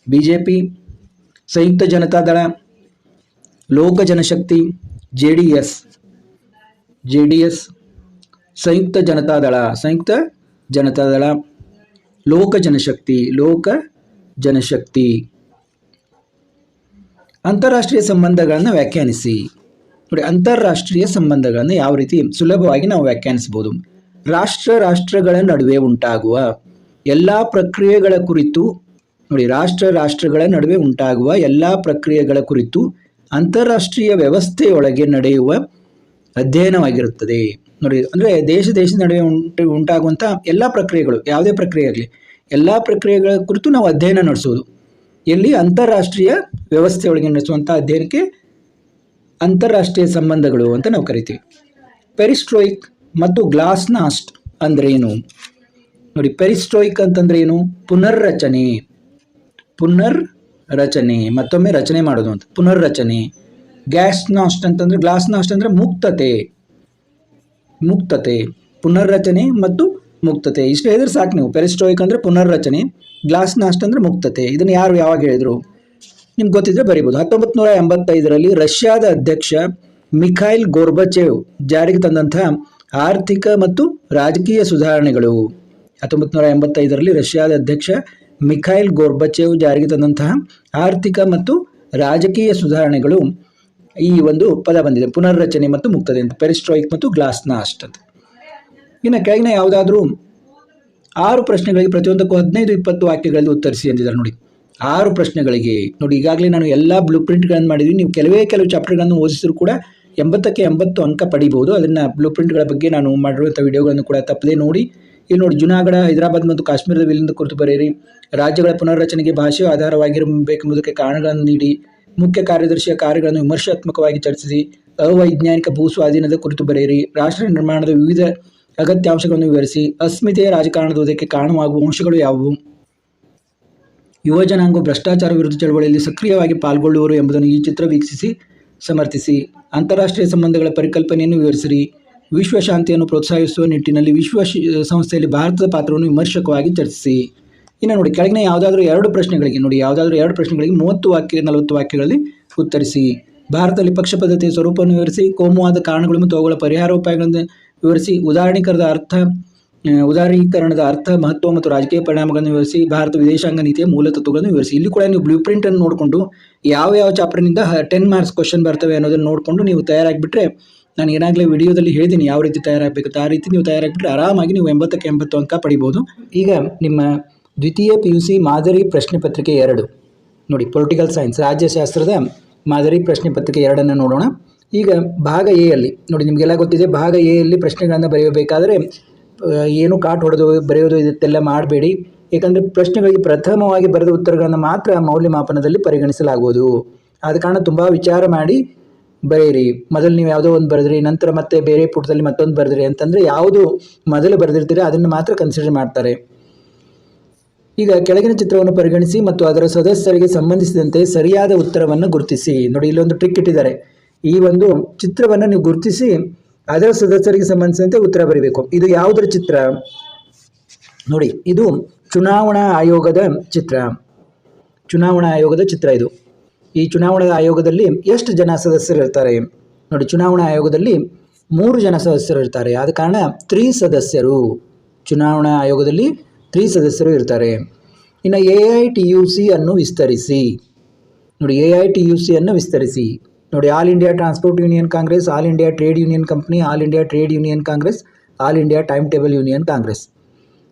ಬಿಜೆಪಿ, ಸಂಯುಕ್ತ ಜನತಾದಳ, ಲೋಕ ಜನಶಕ್ತಿ, JDS, ಸಂಯುಕ್ತ ಜನತಾದಳ, ಲೋಕ ಜನಶಕ್ತಿ. ಅಂತಾರಾಷ್ಟ್ರೀಯ ಸಂಬಂಧಗಳನ್ನು ವ್ಯಾಖ್ಯಾನಿಸಿ. ನೋಡಿ, ಅಂತಾರಾಷ್ಟ್ರೀಯ ಸಂಬಂಧಗಳನ್ನು ಯಾವ ರೀತಿ ಸುಲಭವಾಗಿ ನಾವು ವ್ಯಾಖ್ಯಾನಿಸಬಹುದು. ರಾಷ್ಟ್ರಗಳ ನಡುವೆ ಉಂಟಾಗುವ ಎಲ್ಲ ಪ್ರಕ್ರಿಯೆಗಳ ಕುರಿತು ಅಂತಾರಾಷ್ಟ್ರೀಯ ವ್ಯವಸ್ಥೆಯೊಳಗೆ ನಡೆಯುವ ಅಧ್ಯಯನವಾಗಿರುತ್ತದೆ. ನೋಡಿ, ಅಂದರೆ ದೇಶದ ನಡುವೆ ಉಂಟಾಗುವಂಥ ಎಲ್ಲ ಪ್ರಕ್ರಿಯೆಗಳು, ಯಾವುದೇ ಪ್ರಕ್ರಿಯೆ ಆಗಲಿ, ಎಲ್ಲ ಪ್ರಕ್ರಿಯೆಗಳ ಕುರಿತು ನಾವು ಅಧ್ಯಯನ ನಡೆಸೋದು. ಎಲ್ಲಿ? ಅಂತಾರಾಷ್ಟ್ರೀಯ ವ್ಯವಸ್ಥೆಯೊಳಗೆ ನಡೆಸುವಂಥ ಅಧ್ಯಯನಕ್ಕೆ ಅಂತಾರಾಷ್ಟ್ರೀಯ ಸಂಬಂಧಗಳು ಅಂತ ನಾವು ಕರಿತೀವಿ. ಪೆರಿಸ್ಟ್ರೋಯಿಕ್ ಮತ್ತು ಗ್ಲಾಸ್ನಾಸ್ಟ್ ಅಂದರೆ ಏನು? ನೋಡಿ, ಪೆರಿಸ್ಟ್ರೋಯಿಕ್ ಅಂತಂದ್ರೆ ಏನು? ಪುನರ್ರಚನೆ, ಮತ್ತೊಮ್ಮೆ ರಚನೆ ಮಾಡೋದು ಅಂತ, ಪುನರ್ರಚನೆ. ಗ್ಲಾಸ್ನಾಸ್ಟ್ ಅಂದರೆ ಮುಕ್ತತೆ, ಪುನರ್ರಚನೆ ಮತ್ತು ಮುಕ್ತತೆ. ಇಷ್ಟು ಹೇಳಿದ್ರೆ ಸಾಕು ನೀವು. ಪೆರಿಸ್ಟ್ರೋಯಿಕ್ ಅಂದರೆ ಪುನರ್ರಚನೆ, ಗ್ಲಾಸ್ನಾಸ್ಟ್ ಅಂದರೆ ಮುಕ್ತತೆ. ಇದನ್ನು ಯಾವಾಗ ಹೇಳಿದ್ರು? ನಿಮ್ಗೆ ಗೊತ್ತಿದ್ರೆ ಬರೀಬೋದು. 1985ರಲ್ಲಿ ರಷ್ಯಾದ ಅಧ್ಯಕ್ಷ ಮಿಖೈಲ್ ಗೋರ್ಬಚೇವ್ ಜಾರಿಗೆ ತಂದಂಥ ಆರ್ಥಿಕ ಮತ್ತು ರಾಜಕೀಯ ಸುಧಾರಣೆಗಳು. 1985ರಲ್ಲಿ ರಷ್ಯಾದ ಅಧ್ಯಕ್ಷ ಮಿಖೈಲ್ ಗೋರ್ಬಚೇವ್ ಜಾರಿಗೆ ತಂದಂತಹ ಆರ್ಥಿಕ ಮತ್ತು ರಾಜಕೀಯ ಸುಧಾರಣೆಗಳು, ಈ ಒಂದು ಪದ ಬಂದಿದೆ, ಪುನರ್ರಚನೆ ಮತ್ತು ಮುಕ್ತತೆ ಅಂತ, ಪೆರಿಸ್ಟ್ರೋಯಿಕ್ ಮತ್ತು ಗ್ಲಾಸ್ನಾಸ್ಟ್ ಅಂತ. ಇನ್ನು ಕೆಳಗಿನ ಯಾವುದಾದ್ರೂ 6 ಪ್ರಶ್ನೆಗಳಿಗೆ ಪ್ರತಿಯೊಂದಕ್ಕೂ 15-20 ವಾಕ್ಯಗಳಲ್ಲಿ ಉತ್ತರಿಸಿ ಅಂದಿದ್ದಾರೆ. ನೋಡಿ, 6 ಪ್ರಶ್ನೆಗಳಿಗೆ. ನೋಡಿ, ಈಗಾಗಲೇ ನಾನು ಎಲ್ಲ ಬ್ಲೂ ಪ್ರಿಂಟ್ಗಳನ್ನು ಮಾಡಿದ್ದೀನಿ. ನೀವು ಕೆಲವು ಚಾಪ್ಟರ್ಗಳನ್ನು ಓದಿಸಿದ್ರು ಕೂಡ 80ಕ್ಕೆ 80 ಅಂಕ ಪಡಿಬಹುದು. ಅದನ್ನು ಬ್ಲೂ ಪ್ರಿಂಟ್ಗಳ ಬಗ್ಗೆ ನಾನು ಮಾಡಿರುವಂಥ ವಿಡಿಯೋಗಳನ್ನು ಕೂಡ ತಪ್ಪದೇ ನೋಡಿ. ಇಲ್ಲಿ ನೋಡಿ, ಜುನಾಗಢ, ಹೈದರಾಬಾದ್ ಮತ್ತು ಕಾಶ್ಮೀರದ ವಿಲೀನದ ಕುರಿತು ಬರೆಯಿರಿ. ರಾಜ್ಯಗಳ ಪುನರ್ರಚನೆಗೆ ಭಾಷೆಯು ಆಧಾರವಾಗಿರಬೇಕೆಂಬುದಕ್ಕೆ ಕಾರಣಗಳನ್ನು ನೀಡಿ. ಮುಖ್ಯ ಕಾರ್ಯದರ್ಶಿಯ ಕಾರ್ಯಗಳನ್ನು ವಿಮರ್ಶಾತ್ಮಕವಾಗಿ ಚರ್ಚಿಸಿ. ಅವೈಜ್ಞಾನಿಕ ಭೂ ಸ್ವಾಧೀನದ ಕುರಿತು ಬರೆಯಿರಿ. ರಾಷ್ಟ್ರ ನಿರ್ಮಾಣದ ವಿವಿಧ ಅಗತ್ಯಾಂಶಗಳನ್ನು ವಿವರಿಸಿ. ಅಸ್ಮಿತೆಯ ರಾಜಕಾರಣದ ಉದಯಕ್ಕೆ ಕಾರಣವಾಗುವ ಅಂಶಗಳು ಯಾವುವು? ಯುವ ಜನಾಂಗವು ಭ್ರಷ್ಟಾಚಾರ ವಿರುದ್ಧ ಚಳವಳಿಯಲ್ಲಿ ಸಕ್ರಿಯವಾಗಿ ಪಾಲ್ಗೊಳ್ಳುವರು ಎಂಬುದನ್ನು ಈ ಚಿತ್ರ ವೀಕ್ಷಿಸಿ ಸಮರ್ಥಿಸಿ. ಅಂತಾರಾಷ್ಟ್ರೀಯ ಸಂಬಂಧಗಳ ಪರಿಕಲ್ಪನೆಯನ್ನು ವಿವರಿಸಿರಿ. ವಿಶ್ವ ಶಾಂತಿಯನ್ನು ಪ್ರೋತ್ಸಾಹಿಸುವ ನಿಟ್ಟಿನಲ್ಲಿ ಸಂಸ್ಥೆಯಲ್ಲಿ ಭಾರತದ ಪಾತ್ರವನ್ನು ವಿಮರ್ಶಕವಾಗಿ ಚರ್ಚಿಸಿ. ಇನ್ನು ನೋಡಿ, ಕೆಳಗಿನ ಯಾವುದಾದ್ರೂ 2 ಪ್ರಶ್ನೆಗಳಿಗೆ 30 ವಾಕ್ಯ 40 ವಾಕ್ಯಗಳಲ್ಲಿ ಉತ್ತರಿಸಿ. ಭಾರತದಲ್ಲಿ ಪಕ್ಷ ಪದ್ಧತಿಯ ಸ್ವರೂಪವನ್ನು ವಿವರಿಸಿ. ಕೋಮುವಾದ ಕಾರಣಗಳು ಮತ್ತು ಅವುಗಳ ಪರಿಹಾರೋಪಾಯಗಳನ್ನು ವಿವರಿಸಿ. ಉದಾರೀಕರಣದ ಅರ್ಥ, ಮಹತ್ವ ಮತ್ತು ರಾಜಕೀಯ ಪರಿಣಾಮಗಳನ್ನು ವಿವರಿಸಿ. ಭಾರತ ವಿದೇಶಾಂಗ ನೀತಿಯ ಮೂಲ ತತ್ವಗಳನ್ನು ವಿವರಿಸಿ. ಇಲ್ಲಿ ಕೂಡ ನೀವು ಬ್ಲೂ ಪ್ರಿಂಟನ್ನು ನೋಡಿಕೊಂಡು ಯಾವ ಚಾಪ್ಟರ್ನಿಂದ 10 ಮಾರ್ಕ್ಸ್ ಕ್ವಶನ್ ಬರ್ತವೆ ಅನ್ನೋದನ್ನು ನೋಡಿಕೊಂಡು ನೀವು ತಯಾರಾಗಿಬಿಟ್ರೆ, ನಾನು ಏನಾಗಲೇ ವಿಡಿಯೋದಲ್ಲಿ ಹೇಳಿದ್ದೀನಿ ಯಾವ ರೀತಿ ತಯಾರಾಗಬೇಕು, ಆ ರೀತಿ ನೀವು ತಯಾರಾಗಿಬಿಟ್ರೆ ಆರಾಮಾಗಿ ನೀವು 80ಕ್ಕೆ 80 ಅಂಕ ಪಡಿಬೋದು. ಈಗ ನಿಮ್ಮ ದ್ವಿತೀಯ PUC ಮಾದರಿ ಪ್ರಶ್ನೆ ಪತ್ರಿಕೆ 2 ನೋಡಿ, ಪೊಲಿಟಿಕಲ್ ಸೈನ್ಸ್ ರಾಜ್ಯಶಾಸ್ತ್ರದ ಮಾದರಿ ಪ್ರಶ್ನೆ ಪತ್ರಿಕೆ 2 ನೋಡೋಣ. ಈಗ ಭಾಗ ಎ ಯಲ್ಲಿ ನೋಡಿ, ನಿಮಗೆಲ್ಲ ಗೊತ್ತಿದೆ, ಭಾಗ ಎ ಯಲ್ಲಿ ಪ್ರಶ್ನೆಗಳನ್ನು ಬರೆಯಬೇಕಾದರೆ ಏನು ಕಾಟ್ ಹೊಡೆದು ಬರೆಯೋದು ಇದೆಲ್ಲ ಮಾಡಬೇಡಿ. ಏಕೆಂದರೆ ಪ್ರಶ್ನೆಗಳಿಗೆ ಪ್ರಥಮವಾಗಿ ಬರೆದ ಉತ್ತರಗಳನ್ನು ಮಾತ್ರ ಮೌಲ್ಯಮಾಪನದಲ್ಲಿ ಪರಿಗಣಿಸಲಾಗುವುದು. ಆದ ಕಾರಣ ತುಂಬ ವಿಚಾರ ಮಾಡಿ ಬರೆಯಿರಿ. ಮೊದಲು ನೀವು ಯಾವುದೋ ಒಂದು ಬರೆದ್ರಿ, ನಂತರ ಮತ್ತೆ ಬೇರೆ ಪುಟದಲ್ಲಿ ಮತ್ತೊಂದು ಬರೆದ್ರಿ ಅಂತಂದರೆ ಯಾವುದು ಮೊದಲು ಬರೆದಿರ್ತೀರಿ ಅದನ್ನು ಮಾತ್ರ ಕನ್ಸಿಡರ್ ಮಾಡ್ತಾರೆ. ಈಗ ಕೆಳಗಿನ ಚಿತ್ರವನ್ನು ಪರಿಗಣಿಸಿ ಮತ್ತು ಅದರ ಸದಸ್ಯರಿಗೆ ಸಂಬಂಧಿಸಿದಂತೆ ಸರಿಯಾದ ಉತ್ತರವನ್ನು ಗುರುತಿಸಿ. ನೋಡಿ, ಇಲ್ಲೊಂದು ಟ್ರಿಕ್ ಇಟ್ಟಿದ್ದಾರೆ. ಈ ಒಂದು ಚಿತ್ರವನ್ನು ನೀವು ಗುರುತಿಸಿ ಅದರ ಸದಸ್ಯರಿಗೆ ಸಂಬಂಧಿಸಿದಂತೆ ಉತ್ತರ ಬರೀಬೇಕು. ಇದು ಯಾವುದರ ಚಿತ್ರ? ನೋಡಿ, ಇದು ಚುನಾವಣಾ ಆಯೋಗದ ಚಿತ್ರ. ಇದು ಈ ಚುನಾವಣಾ ಆಯೋಗದಲ್ಲಿ ಎಷ್ಟು ಜನ ಸದಸ್ಯರು ಇರ್ತಾರೆ? ನೋಡಿ, ಚುನಾವಣಾ ಆಯೋಗದಲ್ಲಿ 3 ಜನ ಸದಸ್ಯರು ಇರ್ತಾರೆ. ಆದ ಕಾರಣ 3 ಸದಸ್ಯರು, ಚುನಾವಣಾ ಆಯೋಗದಲ್ಲಿ 3 ಸದಸ್ಯರು ಇರ್ತಾರೆ. ಇನ್ನು AITUC ಅನ್ನು ವಿಸ್ತರಿಸಿ. ನೋಡಿ, AITUC ಅನ್ನು ವಿಸ್ತರಿಸಿ. ನೋಡಿ, all India transport union Congress, all India trade union company, all India trade union Congress, all India time table union Congress.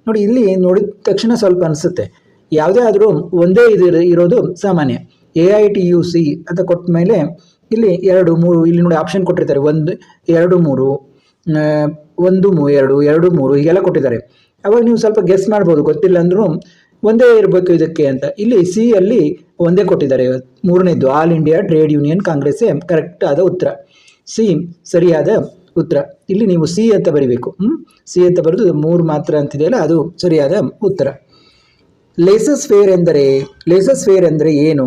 ನೋಡಿ, ಇಲ್ಲಿ ನೋಡಿದ ತಕ್ಷಣ ಸ್ವಲ್ಪ ಅನಿಸುತ್ತೆ, ಯಾವುದೇ ಆದರೂ ಒಂದೇ ಇರೋದು ಸಾಮಾನ್ಯ. AITUC ಅಂತ ಕೊಟ್ಟ ಮೇಲೆ ಇಲ್ಲಿ 2, 3 ಇಲ್ಲಿ ನೋಡಿ ಆಪ್ಷನ್ ಕೊಟ್ಟಿರ್ತಾರೆ. 1, 2, 3, 1, 2, 2, 3 ಹೀಗೆಲ್ಲ ಕೊಟ್ಟಿದ್ದಾರೆ. ಅವಾಗ ನೀವು ಸ್ವಲ್ಪ ಗೆಸ್ ಮಾಡ್ಬೋದು, ಗೊತ್ತಿಲ್ಲ ಅಂದ್ರೂ ಒಂದೇ ಇರಬೇಕು ಇದಕ್ಕೆ ಅಂತ. ಇಲ್ಲಿ ಸಿ ಅಲ್ಲಿ ಒಂದೇ ಕೊಟ್ಟಿದ್ದಾರೆ. ಮೂರನೇದು all India trade union Congress correct ಆದ ಉತ್ತರ. ಸಿ ಸರಿಯಾದ ಉತ್ತರ. ಇಲ್ಲಿ ನೀವು ಸಿ ಅಂತ ಬರಿಬೇಕು. ಸಿ ಅಂತ ಬರೆದು 3 ಮಾತ್ರ ಅಂತಿದೆಯಲ್ಲ, ಅದು ಸರಿಯಾದ ಉತ್ತರ. ಲೇಸಸ್ ಫೇರ್ ಎಂದರೆ ಏನು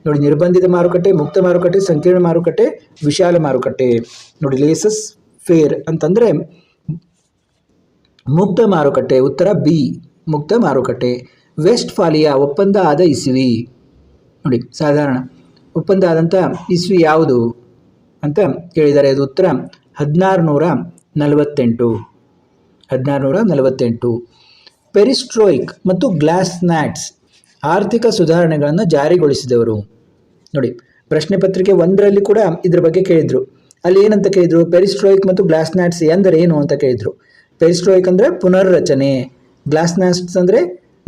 ನೋಡಿ? ನಿರ್ಬಂಧಿತ ಮಾರುಕಟ್ಟೆ, ಮುಕ್ತ ಮಾರುಕಟ್ಟೆ, ಸಂಕೀರ್ಣ ಮಾರುಕಟ್ಟೆ, ವಿಶಾಲ ಮಾರುಕಟ್ಟೆ. ನೋಡಿ, ಲೇಸಸ್ ಫೇರ್ ಅಂತಂದರೆ ಮುಕ್ತ ಮಾರುಕಟ್ಟೆ. ಉತ್ತರ ಬಿ, ಮುಕ್ತ ಮಾರುಕಟ್ಟೆ. ವೆಸ್ಟ್ ಫಾಲಿಯಾ ಒಪ್ಪಂದ ಆದ ಇಸ್ವಿ ನೋಡಿ, ಸಾಧಾರಣ ಒಪ್ಪಂದ ಆದಂಥ ಇಸ್ವಿ ಯಾವುದು ಅಂತ ಕೇಳಿದ್ದಾರೆ. ಅದು ಉತ್ತರ 1648. ಪೆರಿಸ್ಟ್ರೋಯಿಕ್ ಮತ್ತು ಗ್ಲಾಸ್ನಾಟ್ಸ್ ಆರ್ಥಿಕ ಸುಧಾರಣೆಗಳನ್ನು ಜಾರಿಗೊಳಿಸಿದವರು ನೋಡಿ. ಪ್ರಶ್ನೆ ಪತ್ರಿಕೆ 1ರಲ್ಲಿ ಕೂಡ ಇದ್ರ ಬಗ್ಗೆ ಕೇಳಿದ್ರು. ಅಲ್ಲಿ ಏನಂತ ಕೇಳಿದ್ರು? ಪೆರಿಸ್ಟ್ರೋಯಿಕ್ ಮತ್ತು ಗ್ಲಾಸ್ನಾಟ್ಸ್ ಎಂದರೆ ಏನು ಅಂತ ಕೇಳಿದ್ರು. ಪೆರಿಸ್ಟ್ರೋಯಿಕ್ ಅಂದರೆ ಪುನರ್ರಚನೆ, ಗ್ಲಾಸ್ನಾಟ್ಸ್ ಅಂದರೆ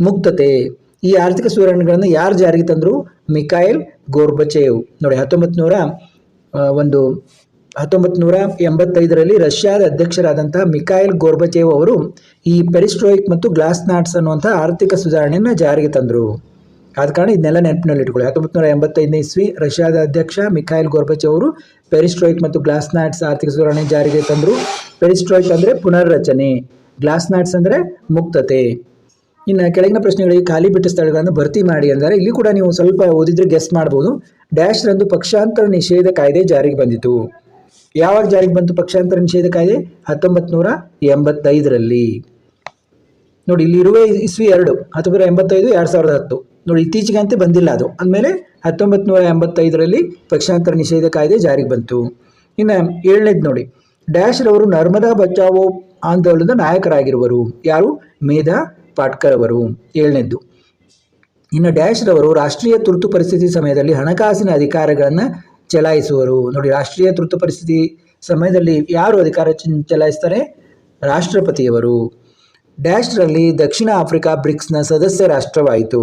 ಮುಕ್ತತೆ. ಈ ಆರ್ಥಿಕ ಸುಧಾರಣೆಗಳನ್ನು ಯಾರು ಜಾರಿಗೆ ತಂದರು? ಮಿಖಾಯಿಲ್ ಗೋರ್ಬಚೇವ್ ನೋಡಿ. 1985ರಲ್ಲಿ ರಷ್ಯಾದ ಅಧ್ಯಕ್ಷರಾದಂತಹ ಮಿಖಾಯಿಲ್ ಗೋರ್ಬಚೇವ್ ಅವರು ಈ ಪೆರಿಸ್ಟ್ರೋಯಿಕ್ ಮತ್ತು ಗ್ಲಾಸ್ನಾಟ್ಸ್ ಅನ್ನುವಂಥ ಆರ್ಥಿಕ ಸುಧಾರಣೆಯನ್ನು ಜಾರಿಗೆ ತಂದರು. ಆದ ಕಾರಣ ಇದನ್ನೆಲ್ಲ ನೆನಪಿನಲ್ಲಿ ಇಟ್ಕೊಳ್ಳಿ. 1985ನೇ ಇಸ್ವಿ ರಷ್ಯಾದ ಅಧ್ಯಕ್ಷ ಮಿಖಾಯಿಲ್ ಗೋರ್ಬಚೇವ್ ಅವರು ಪೆರಿಸ್ಟ್ರೋಯಿಕ್ ಮತ್ತು ಗ್ಲಾಸ್ನಾಟ್ಸ್ ಆರ್ಥಿಕ ಸುಧಾರಣೆ ಜಾರಿಗೆ ತಂದರು. ಪೆರಿಸ್ಟ್ರೋಯಿಕ್ ಅಂದರೆ ಪುನರ್ರಚನೆ, ಗ್ಲಾಸ್ನಾಟ್ಸ್ ಅಂದರೆ ಮುಕ್ತತೆ. ಇನ್ನು ಕೆಳಗಿನ ಪ್ರಶ್ನೆಗಳಿಗೆ ಖಾಲಿ ಬಿಟ್ಟ ಸ್ಥಳಗಳನ್ನು ಭರ್ತಿ ಮಾಡಿ ಅಂದರೆ ಇಲ್ಲಿ ಕೂಡ ನೀವು ಸ್ವಲ್ಪ ಓದಿದ್ರೆ ಗೆಸ್ ಮಾಡ್ಬೋದು. ಡ್ಯಾಶ್ ರಂದು ಪಕ್ಷಾಂತರ ನಿಷೇಧ ಕಾಯ್ದೆ ಜಾರಿಗೆ ಬಂದಿತು. ಯಾವಾಗ ಜಾರಿಗೆ ಬಂತು ಪಕ್ಷಾಂತರ ನಿಷೇಧ ಕಾಯ್ದೆ? 1985ರಲ್ಲಿ ನೋಡಿ. ಇಲ್ಲಿ ಇರುವ ಇಸ್ವಿ 2 1985 2010 ನೋಡಿ. ಇತ್ತೀಚೆಗೆ ಅಂತ ಬಂದಿಲ್ಲ ಅದು. ಅಂದಮೇಲೆ 1985ರಲ್ಲಿ ಪಕ್ಷಾಂತರ ನಿಷೇಧ ಕಾಯ್ದೆ ಜಾರಿಗೆ ಬಂತು. ಇನ್ನು 7ನೇದು ನೋಡಿ, ಡ್ಯಾಶ್ ರವರು ನರ್ಮದಾ ಬಚಾವೋ ಆಂದೋಲನದ ನಾಯಕರಾಗಿರುವರು. ಯಾರು? ಮೇಧಾ ಪಾಟ್ಕರ್ ಅವರು. 7ನೇದ್ದು. ಇನ್ನು ಡ್ಯಾಶ್ ರವರು ರಾಷ್ಟ್ರೀಯ ತುರ್ತು ಪರಿಸ್ಥಿತಿ ಸಮಯದಲ್ಲಿ ಹಣಕಾಸಿನ ಅಧಿಕಾರಗಳನ್ನು ಚಲಾಯಿಸುವರು ನೋಡಿ. ರಾಷ್ಟ್ರೀಯ ತುರ್ತು ಪರಿಸ್ಥಿತಿ ಸಮಯದಲ್ಲಿ ಯಾರು ಅಧಿಕಾರ ಚಲಾಯಿಸ್ತಾರೆ? ರಾಷ್ಟ್ರಪತಿಯವರು. ಡ್ಯಾಶ್ರಲ್ಲಿ ದಕ್ಷಿಣ ಆಫ್ರಿಕಾ ಬ್ರಿಕ್ಸ್ನ ಸದಸ್ಯ ರಾಷ್ಟ್ರವಾಯಿತು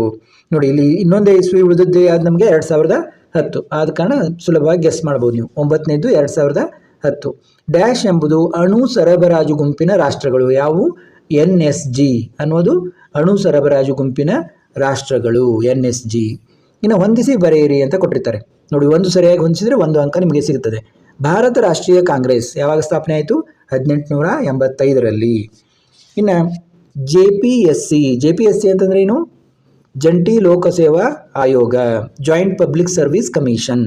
ನೋಡಿ. ಇಲ್ಲಿ ಇನ್ನೊಂದೇ ಇಸ್ವಿ ಉಳಿದದ್ದೇ ಆದ ನಮಗೆ 2010. ಆದ ಕಾರಣ ಸುಲಭವಾಗಿ ಗೆಸ್ ಮಾಡ್ಬೋದು ನೀವು. 9ನೇದು 2010. ಡ್ಯಾಶ್ ಎಂಬುದು ಅಣು ಸರಬರಾಜು ಗುಂಪಿನ ರಾಷ್ಟ್ರಗಳು. ಯಾವುವು? NSG ಅನ್ನೋದು ಅಣು ಸರಬರಾಜು ಗುಂಪಿನ ರಾಷ್ಟ್ರಗಳು, NSG. ಇನ್ನು ಹೊಂದಿಸಿ ಬರೆಯಿರಿ ಅಂತ ಕೊಟ್ಟಿರ್ತಾರೆ ನೋಡಿ. ಒಂದು ಸರಿಯಾಗಿ ಹೊಂದಿಸಿದ್ರೆ 1 ಅಂಕ ನಿಮಗೆ ಸಿಗುತ್ತದೆ. ಭಾರತ ರಾಷ್ಟ್ರೀಯ ಕಾಂಗ್ರೆಸ್ ಯಾವಾಗ ಸ್ಥಾಪನೆ ಆಯಿತು? 1885ರಲ್ಲಿ. ಇನ್ನು JPSC ಅಂತಂದ್ರೆ ಏನು? ಜಂಟಿ ಲೋಕಸೇವಾ ಆಯೋಗ, ಜಾಯಿಂಟ್ ಪಬ್ಲಿಕ್ ಸರ್ವಿಸ್ ಕಮಿಷನ್.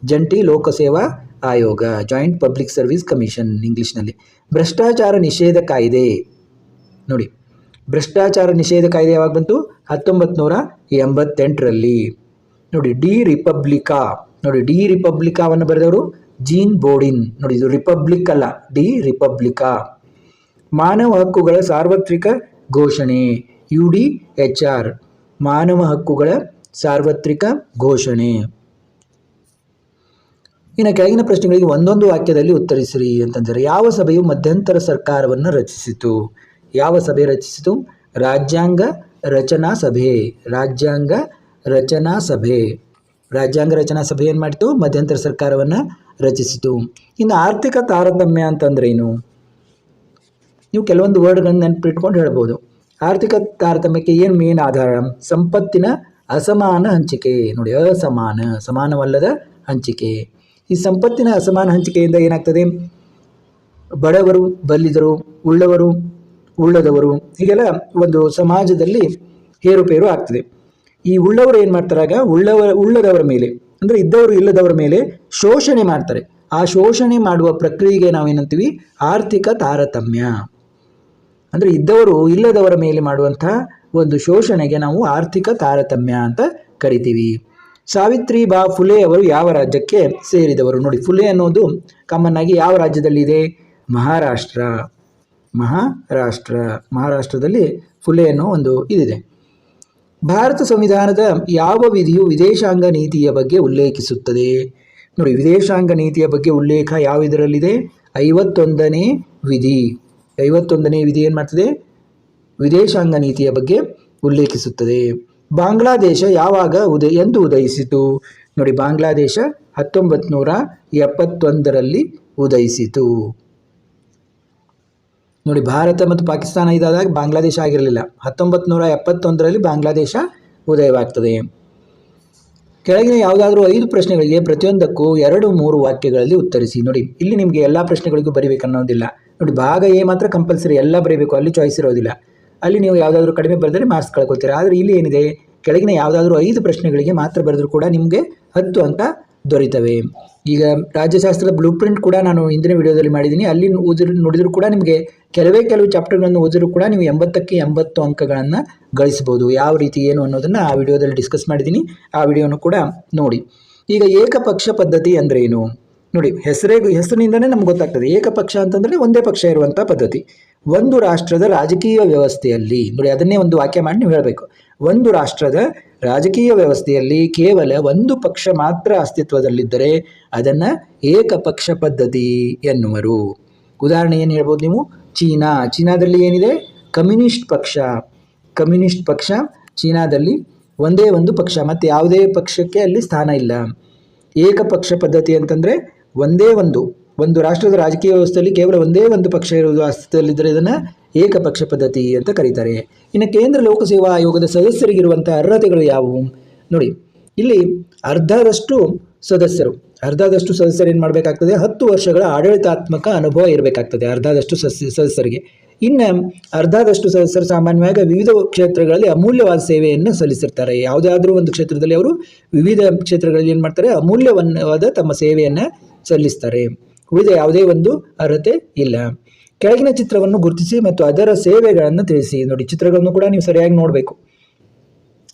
ಜಂಟಿ ಲೋಕಸೇವಾ ಆಯೋಗ, ಜಾಯಿಂಟ್ ಪಬ್ಲಿಕ್ ಸರ್ವಿಸ್ ಕಮಿಷನ್ ಇಂಗ್ಲೀಷ್ನಲ್ಲಿ. ಭ್ರಷ್ಟಾಚಾರ ನಿಷೇಧ ಕಾಯ್ದೆ ನೋಡಿ. ಭ್ರಷ್ಟಾಚಾರ ನಿಷೇಧ ಕಾಯ್ದೆ ಯಾವಾಗ ಬಂತು? 1988ರಲ್ಲಿ ನೋಡಿ. ಡಿ ರಿಪಬ್ಲಿಕಾವನ್ನು ಬರೆದವರು ಜೀನ್ ಬೋಡಿನ್ ನೋಡಿ. ಇದು ರಿಪಬ್ಲಿಕ್ ಅಲ್ಲ, ಡಿ ರಿಪಬ್ಲಿಕಾ. ಮಾನವ ಹಕ್ಕುಗಳ ಸಾರ್ವತ್ರಿಕ ಘೋಷಣೆ, UDHR, ಮಾನವ ಹಕ್ಕುಗಳ ಸಾರ್ವತ್ರಿಕ ಘೋಷಣೆ. ಇನ್ನು ಕೆಳಗಿನ ಪ್ರಶ್ನೆಗಳಿಗೆ ಒಂದೊಂದು ವಾಕ್ಯದಲ್ಲಿ ಉತ್ತರಿಸಿರಿ ಅಂತಂದರೆ, ಯಾವ ಸಭೆಯು ಮಧ್ಯಂತರ ಸರ್ಕಾರವನ್ನು ರಚಿಸಿತು? ಯಾವ ಸಭೆ ರಚಿಸಿತು? ರಾಜ್ಯಾಂಗ ರಚನಾ ಸಭೆ. ರಾಜ್ಯಾಂಗ ರಚನಾ ಸಭೆ ಏನು ಮಾಡಿತು? ಮಧ್ಯಂತರ ಸರ್ಕಾರವನ್ನು ರಚಿಸಿತು. ಇನ್ನು ಆರ್ಥಿಕ ತಾರತಮ್ಯ ಅಂತಂದ್ರೇನು? ನೀವು ಕೆಲವೊಂದು ವರ್ಡ್ಗಳನ್ನು ನೆನಪಿಟ್ಕೊಂಡು ಹೇಳ್ಬೋದು. ಆರ್ಥಿಕ ತಾರತಮ್ಯಕ್ಕೆ ಏನು ಮೇನ್ ಆಧಾರ? ಸಂಪತ್ತಿನ ಅಸಮಾನ ಹಂಚಿಕೆ ನೋಡಿ. ಸಮಾನವಲ್ಲದ ಹಂಚಿಕೆ. ಈ ಸಂಪತ್ತಿನ ಅಸಮಾನ ಹಂಚಿಕೆಯಿಂದ ಏನಾಗ್ತದೆ? ಬಡವರು ಬಲ್ಲಿದರು, ಉಳ್ಳವರು ಉಳ್ಳದವರು, ಹೀಗೆಲ್ಲ ಒಂದು ಸಮಾಜದಲ್ಲಿ ಏರುಪೇರು ಆಗ್ತದೆ. ಈ ಉಳ್ಳವರು ಏನು ಮಾಡ್ತಾರಾಗ? ಉಳ್ಳದವರ ಮೇಲೆ ಅಂದರೆ ಇದ್ದವರು ಇಲ್ಲದವರ ಮೇಲೆ ಶೋಷಣೆ ಮಾಡ್ತಾರೆ. ಆ ಶೋಷಣೆ ಮಾಡುವ ಪ್ರಕ್ರಿಯೆಗೆ ನಾವೇನಂತೀವಿ? ಆರ್ಥಿಕ ತಾರತಮ್ಯ. ಅಂದರೆ ಇದ್ದವರು ಇಲ್ಲದವರ ಮೇಲೆ ಮಾಡುವಂಥ ಒಂದು ಶೋಷಣೆಗೆ ನಾವು ಆರ್ಥಿಕ ತಾರತಮ್ಯ ಅಂತ ಕರಿತೀವಿ. ಸಾವಿತ್ರಿಬಾ ಫುಲೆ ಅವರು ಯಾವ ರಾಜ್ಯಕ್ಕೆ ಸೇರಿದವರು? ನೋಡಿ, ಫುಲೆ ಅನ್ನೋದು ಕಾಮನ್ ಆಗಿ ಯಾವ ರಾಜ್ಯದಲ್ಲಿ ಇದೆ? ಮಹಾರಾಷ್ಟ್ರದಲ್ಲಿ ಫುಲೆ ಅನ್ನೋ ಒಂದು ಇದಿದೆ. ಭಾರತ ಸಂವಿಧಾನದ ಯಾವ ವಿಧಿಯು ವಿದೇಶಾಂಗ ನೀತಿಯ ಬಗ್ಗೆ ಉಲ್ಲೇಖಿಸುತ್ತದೆ? ನೋಡಿ, ವಿದೇಶಾಂಗ ನೀತಿಯ ಬಗ್ಗೆ ಉಲ್ಲೇಖ ಯಾವ ಇದರಲ್ಲಿದೆ? 51ನೇ ವಿಧಿ. 51ನೇ ವಿಧಿ ಏನು ಮಾಡ್ತದೆ? ವಿದೇಶಾಂಗ ನೀತಿಯ ಬಗ್ಗೆ ಉಲ್ಲೇಖಿಸುತ್ತದೆ. ಬಾಂಗ್ಲಾದೇಶ ಯಾವಾಗ ಎಂದು ಉದಯಿಸಿತು? ನೋಡಿ, ಬಾಂಗ್ಲಾದೇಶ 1971ರಲ್ಲಿ ಉದಯಿಸಿತು. ನೋಡಿ, ಭಾರತ ಮತ್ತು ಪಾಕಿಸ್ತಾನ ಇದಾದಾಗ ಬಾಂಗ್ಲಾದೇಶ ಆಗಿರಲಿಲ್ಲ. 1971ರಲ್ಲಿ ಬಾಂಗ್ಲಾದೇಶ ಉದಯವಾಗ್ತದೆ. ಕೆಳಗಿನ ಯಾವುದಾದ್ರೂ 5 ಪ್ರಶ್ನೆಗಳಿಗೆ ಪ್ರತಿಯೊಂದಕ್ಕೂ 2-3 ವಾಕ್ಯಗಳಲ್ಲಿ ಉತ್ತರಿಸಿ. ನೋಡಿ, ಇಲ್ಲಿ ನಿಮಗೆ ಎಲ್ಲ ಪ್ರಶ್ನೆಗಳಿಗೂ ಬರೀಬೇಕು ಅನ್ನೋದಿಲ್ಲ. ನೋಡಿ, ಭಾಗ ಎ ಮಾತ್ರ ಕಂಪಲ್ಸರಿ ಎಲ್ಲ ಬರೀಬೇಕು, ಅಲ್ಲಿ ಚಾಯ್ಸ್ ಇರೋದಿಲ್ಲ. ಅಲ್ಲಿ ನೀವು ಯಾವುದಾದ್ರೂ ಕಡಿಮೆ ಬರೆದರೆ ಮಾರ್ಕ್ಸ್ ಕಳ್ಕೊಳ್ತೀರಾ. ಆದರೆ ಇಲ್ಲಿ ಏನಿದೆ, ಕೆಳಗಿನ ಯಾವುದಾದ್ರೂ 5 ಪ್ರಶ್ನೆಗಳಿಗೆ ಮಾತ್ರ ಬರೆದರೂ ಕೂಡ ನಿಮಗೆ 10 ಅಂಕ ದೊರೀತವೆ. ಈಗ ರಾಜ್ಯಶಾಸ್ತ್ರದ ಬ್ಲೂ ಪ್ರಿಂಟ್ ಕೂಡ ನಾನು ಹಿಂದಿನ ವಿಡಿಯೋದಲ್ಲಿ ಮಾಡಿದ್ದೀನಿ. ಅಲ್ಲಿ ನೋಡಿದರೂ ಕೂಡ ನಿಮಗೆ ಕೆಲವು ಚಾಪ್ಟರ್ಗಳನ್ನು ಓದಿದರೂ ಕೂಡ ನೀವು 80ಕ್ಕೆ 80 ಅಂಕಗಳನ್ನು ಗಳಿಸ್ಬೋದು. ಯಾವ ರೀತಿ ಏನು ಅನ್ನೋದನ್ನು ಆ ವಿಡಿಯೋದಲ್ಲಿ ಡಿಸ್ಕಸ್ ಮಾಡಿದ್ದೀನಿ. ಆ ವಿಡಿಯೋನು ಕೂಡ ನೋಡಿ. ಈಗ ಏಕಪಕ್ಷ ಪದ್ಧತಿ ಅಂದರೆ ಏನು ನೋಡಿ, ಹೆಸರಿನಿಂದನೇ ನಮ್ಗೆ ಗೊತ್ತಾಗ್ತದೆ. ಏಕಪಕ್ಷ ಅಂತಂದರೆ ಒಂದೇ ಪಕ್ಷ ಇರುವಂಥ ಪದ್ಧತಿ. ಒಂದು ರಾಷ್ಟ್ರದ ರಾಜಕೀಯ ವ್ಯವಸ್ಥೆಯಲ್ಲಿ ನೋಡಿ, ಅದನ್ನೇ ಒಂದು ವಾಕ್ಯ ಮಾಡಿ ನೀವು ಹೇಳಬೇಕು. ಒಂದು ರಾಷ್ಟ್ರದ ರಾಜಕೀಯ ವ್ಯವಸ್ಥೆಯಲ್ಲಿ ಕೇವಲ ಒಂದು ಪಕ್ಷ ಮಾತ್ರ ಅಸ್ತಿತ್ವದಲ್ಲಿದ್ದರೆ ಅದನ್ನು ಏಕಪಕ್ಷ ಪದ್ಧತಿ ಎನ್ನುವರು. ಉದಾಹರಣೆ ಏನು ಹೇಳ್ಬೋದು ನೀವು? ಚೀನಾದಲ್ಲಿ ಏನಿದೆ? ಕಮ್ಯುನಿಸ್ಟ್ ಪಕ್ಷ ಚೀನಾದಲ್ಲಿ ಒಂದೇ ಒಂದು ಪಕ್ಷ, ಮತ್ತು ಯಾವುದೇ ಪಕ್ಷಕ್ಕೆ ಅಲ್ಲಿ ಸ್ಥಾನ ಇಲ್ಲ. ಏಕಪಕ್ಷ ಪದ್ಧತಿ ಅಂತಂದರೆ ಒಂದೇ ಒಂದು ರಾಷ್ಟ್ರದ ರಾಜಕೀಯ ವ್ಯವಸ್ಥೆಯಲ್ಲಿ ಕೇವಲ ಒಂದೇ ಒಂದು ಪಕ್ಷ ಇರುವುದು ಅಸ್ತಿತ್ವದಲ್ಲಿದ್ದರೆ ಇದನ್ನು ಏಕಪಕ್ಷ ಪದ್ಧತಿ ಅಂತ ಕರೀತಾರೆ. ಇನ್ನು ಕೇಂದ್ರ ಲೋಕಸೇವಾ ಆಯೋಗದ ಸದಸ್ಯರಿಗಿರುವಂಥ ಅರ್ಹತೆಗಳು ಯಾವುವು ನೋಡಿ, ಇಲ್ಲಿ ಅರ್ಧದಷ್ಟು ಸದಸ್ಯರು ಏನು ಮಾಡಬೇಕಾಗ್ತದೆ? 10 ವರ್ಷಗಳ ಆಡಳಿತಾತ್ಮಕ ಅನುಭವ ಇರಬೇಕಾಗ್ತದೆ ಅರ್ಧದಷ್ಟು ಸದಸ್ಯರಿಗೆ. ಇನ್ನು ಅರ್ಧದಷ್ಟು ಸದಸ್ಯರು ಸಾಮಾನ್ಯವಾಗಿ ವಿವಿಧ ಕ್ಷೇತ್ರಗಳಲ್ಲಿ ಅಮೂಲ್ಯವಾದ ಸೇವೆಯನ್ನು ಸಲ್ಲಿಸಿರ್ತಾರೆ. ಯಾವುದಾದ್ರೂ ಒಂದು ಕ್ಷೇತ್ರದಲ್ಲಿ ಅವರು ವಿವಿಧ ಕ್ಷೇತ್ರಗಳಲ್ಲಿ ಏನು ಮಾಡ್ತಾರೆ? ಅಮೂಲ್ಯವಾದ ತಮ್ಮ ಸೇವೆಯನ್ನು ಸಲ್ಲಿಸ್ತಾರೆ. ಉಳಿದ ಯಾವುದೇ ಒಂದು ಅರ್ಹತೆ ಇಲ್ಲ. ಕೆಳಗಿನ ಚಿತ್ರವನ್ನು ಗುರುತಿಸಿ ಮತ್ತು ಅದರ ಸೇವೆಗಳನ್ನು ತಿಳಿಸಿ. ನೋಡಿ, ಚಿತ್ರಗಳನ್ನು ಕೂಡ ನೀವು ಸರಿಯಾಗಿ ನೋಡಬೇಕು.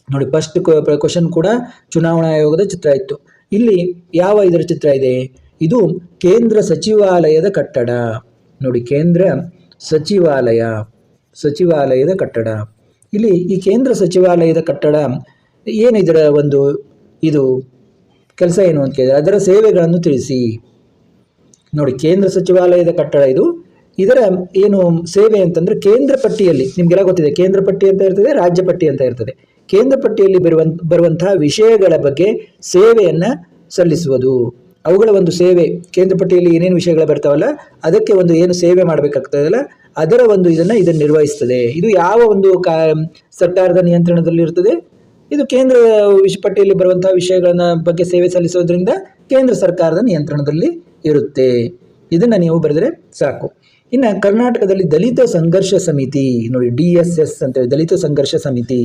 ನೋಡಿ, ಫಸ್ಟ್ ಕ್ವಶನ್ ಕೂಡ ಚುನಾವಣಾ ಆಯೋಗದ ಚಿತ್ರ ಇತ್ತು. ಇಲ್ಲಿ ಯಾವ ಇದರ ಚಿತ್ರ ಇದೆ? ಇದು ಕೇಂದ್ರ ಸಚಿವಾಲಯದ ಕಟ್ಟಡ. ನೋಡಿ, ಕೇಂದ್ರ ಸಚಿವಾಲಯದ ಕಟ್ಟಡ. ಇಲ್ಲಿ ಈ ಕೇಂದ್ರ ಸಚಿವಾಲಯದ ಕಟ್ಟಡ ಏನು, ಇದರ ಒಂದು ಇದು ಕೆಲಸ ಏನು ಅಂತ ಕೇಳಿದರೆ ಅದರ ಸೇವೆಗಳನ್ನು ತಿಳಿಸಿ. ನೋಡಿ, ಕೇಂದ್ರ ಸಚಿವಾಲಯದ ಕಟ್ಟಡ ಇದರ ಏನು ಸೇವೆ ಅಂತಂದರೆ ಕೇಂದ್ರ ಪಟ್ಟಿಯಲ್ಲಿ ನಿಮಗೆಲ್ಲ ಗೊತ್ತಿದೆ, ಕೇಂದ್ರ ಪಟ್ಟಿ ಅಂತ ಇರ್ತದೆ, ರಾಜ್ಯ ಪಟ್ಟಿ ಅಂತ ಇರ್ತದೆ. ಕೇಂದ್ರ ಪಟ್ಟಿಯಲ್ಲಿ ಬರುವಂತಹ ವಿಷಯಗಳ ಬಗ್ಗೆ ಸೇವೆಯನ್ನು ಸಲ್ಲಿಸುವುದು. ಅವುಗಳ ಒಂದು ಸೇವೆ, ಕೇಂದ್ರ ಪಟ್ಟಿಯಲ್ಲಿ ಏನೇನು ವಿಷಯಗಳು ಬರ್ತಾವಲ್ಲ ಅದಕ್ಕೆ ಒಂದು ಏನು ಸೇವೆ ಮಾಡಬೇಕಾಗ್ತದಲ್ಲ ಅದರ ಒಂದು ಇದನ್ನು ನಿರ್ವಹಿಸ್ತದೆ. ಇದು ಯಾವ ಒಂದು ಸರ್ಕಾರದ ನಿಯಂತ್ರಣದಲ್ಲಿರ್ತದೆ? ಇದು ಕೇಂದ್ರ ಪಟ್ಟಿಯಲ್ಲಿ ಬರುವಂತಹ ವಿಷಯಗಳನ್ನ ಬಗ್ಗೆ ಸೇವೆ ಸಲ್ಲಿಸೋದ್ರಿಂದ ಕೇಂದ್ರ ಸರ್ಕಾರದ ನಿಯಂತ್ರಣದಲ್ಲಿ ಇರುತ್ತೆ. ಇದನ್ನು ನೀವು ಬರೆದರೆ ಸಾಕು. ಇನ್ನು ಕರ್ನಾಟಕದಲ್ಲಿ ದಲಿತ ಸಂಘರ್ಷ ಸಮಿತಿ ನೋಡಿ, DSS ಅಂತೇಳಿ ದಲಿತ ಸಂಘರ್ಷ ಸಮಿತಿ,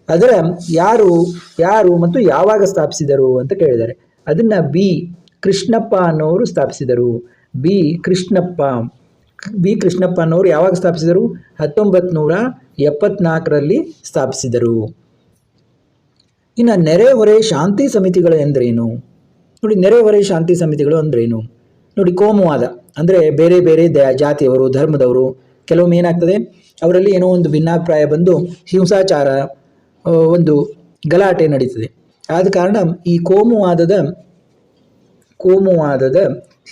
ಅದರ ಯಾರು ಮತ್ತು ಯಾವಾಗ ಸ್ಥಾಪಿಸಿದರು ಅಂತ ಕೇಳಿದ್ದಾರೆ. ಅದನ್ನು ಬಿ ಕೃಷ್ಣಪ್ಪ ಅನ್ನೋರು ಸ್ಥಾಪಿಸಿದರು. ಬಿ ಕೃಷ್ಣಪ್ಪ ಅನ್ನೋರು ಯಾವಾಗ ಸ್ಥಾಪಿಸಿದರು? 1974ರಲ್ಲಿ ಸ್ಥಾಪಿಸಿದರು. ಇನ್ನು ನೆರೆಹೊರೆ ಶಾಂತಿ ಸಮಿತಿಗಳು ಎಂದರೇನು ನೋಡಿ, ನೆರೆಹೊರೆ ಶಾಂತಿ ಸಮಿತಿಗಳು ಅಂದ್ರೇನು ನೋಡಿ, ಕೋಮುವಾದ ಅಂದರೆ ಬೇರೆ ಬೇರೆ ಜಾತಿಯವರು, ಧರ್ಮದವರು ಕೆಲವೊಮ್ಮೆ ಏನಾಗ್ತದೆ, ಅವರಲ್ಲಿ ಏನೋ ಒಂದು ಭಿನ್ನಾಭಿಪ್ರಾಯ ಬಂದು ಹಿಂಸಾಚಾರ, ಒಂದು ಗಲಾಟೆ ನಡೀತದೆ. ಆದ ಕಾರಣ ಈ ಕೋಮುವಾದದ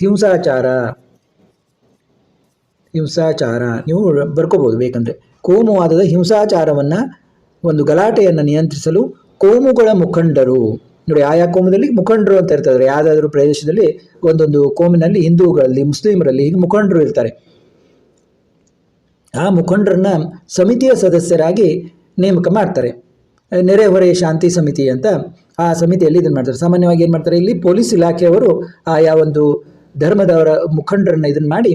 ಹಿಂಸಾಚಾರ ನೀವು ಬರ್ಕೋಬಹುದು ಬೇಕಂದ್ರೆ. ಕೋಮುವಾದದ ಹಿಂಸಾಚಾರವನ್ನು, ಒಂದು ಗಲಾಟೆಯನ್ನು ನಿಯಂತ್ರಿಸಲು ಕೋಮುಗಳ ಮುಖಂಡರು ನೋಡಿ, ಆಯಾ ಕೋಮದಲ್ಲಿ ಮುಖಂಡರು ಅಂತ ಇರ್ತಾರೆ. ಯಾವುದಾದ್ರೂ ಪ್ರದೇಶದಲ್ಲಿ ಒಂದೊಂದು ಕೋಮಿನಲ್ಲಿ ಹಿಂದೂಗಳಲ್ಲಿ, ಮುಸ್ಲಿಮರಲ್ಲಿ ಹೀಗೆ ಮುಖಂಡರು ಇರ್ತಾರೆ. ಆ ಮುಖಂಡರನ್ನ ಸಮಿತಿಯ ಸದಸ್ಯರಾಗಿ ನೇಮಕ ಮಾಡ್ತಾರೆ. ನೆರೆಹೊರೆ ಶಾಂತಿ ಸಮಿತಿ ಅಂತ ಆ ಸಮಿತಿಯಲ್ಲಿ ಇದನ್ನು ಮಾಡ್ತಾರೆ. ಸಾಮಾನ್ಯವಾಗಿ ಏನು ಮಾಡ್ತಾರೆ, ಇಲ್ಲಿ ಪೊಲೀಸ್ ಇಲಾಖೆಯವರು ಆಯಾ ಒಂದು ಧರ್ಮದವರ ಮುಖಂಡರನ್ನ ಇದನ್ನು ಮಾಡಿ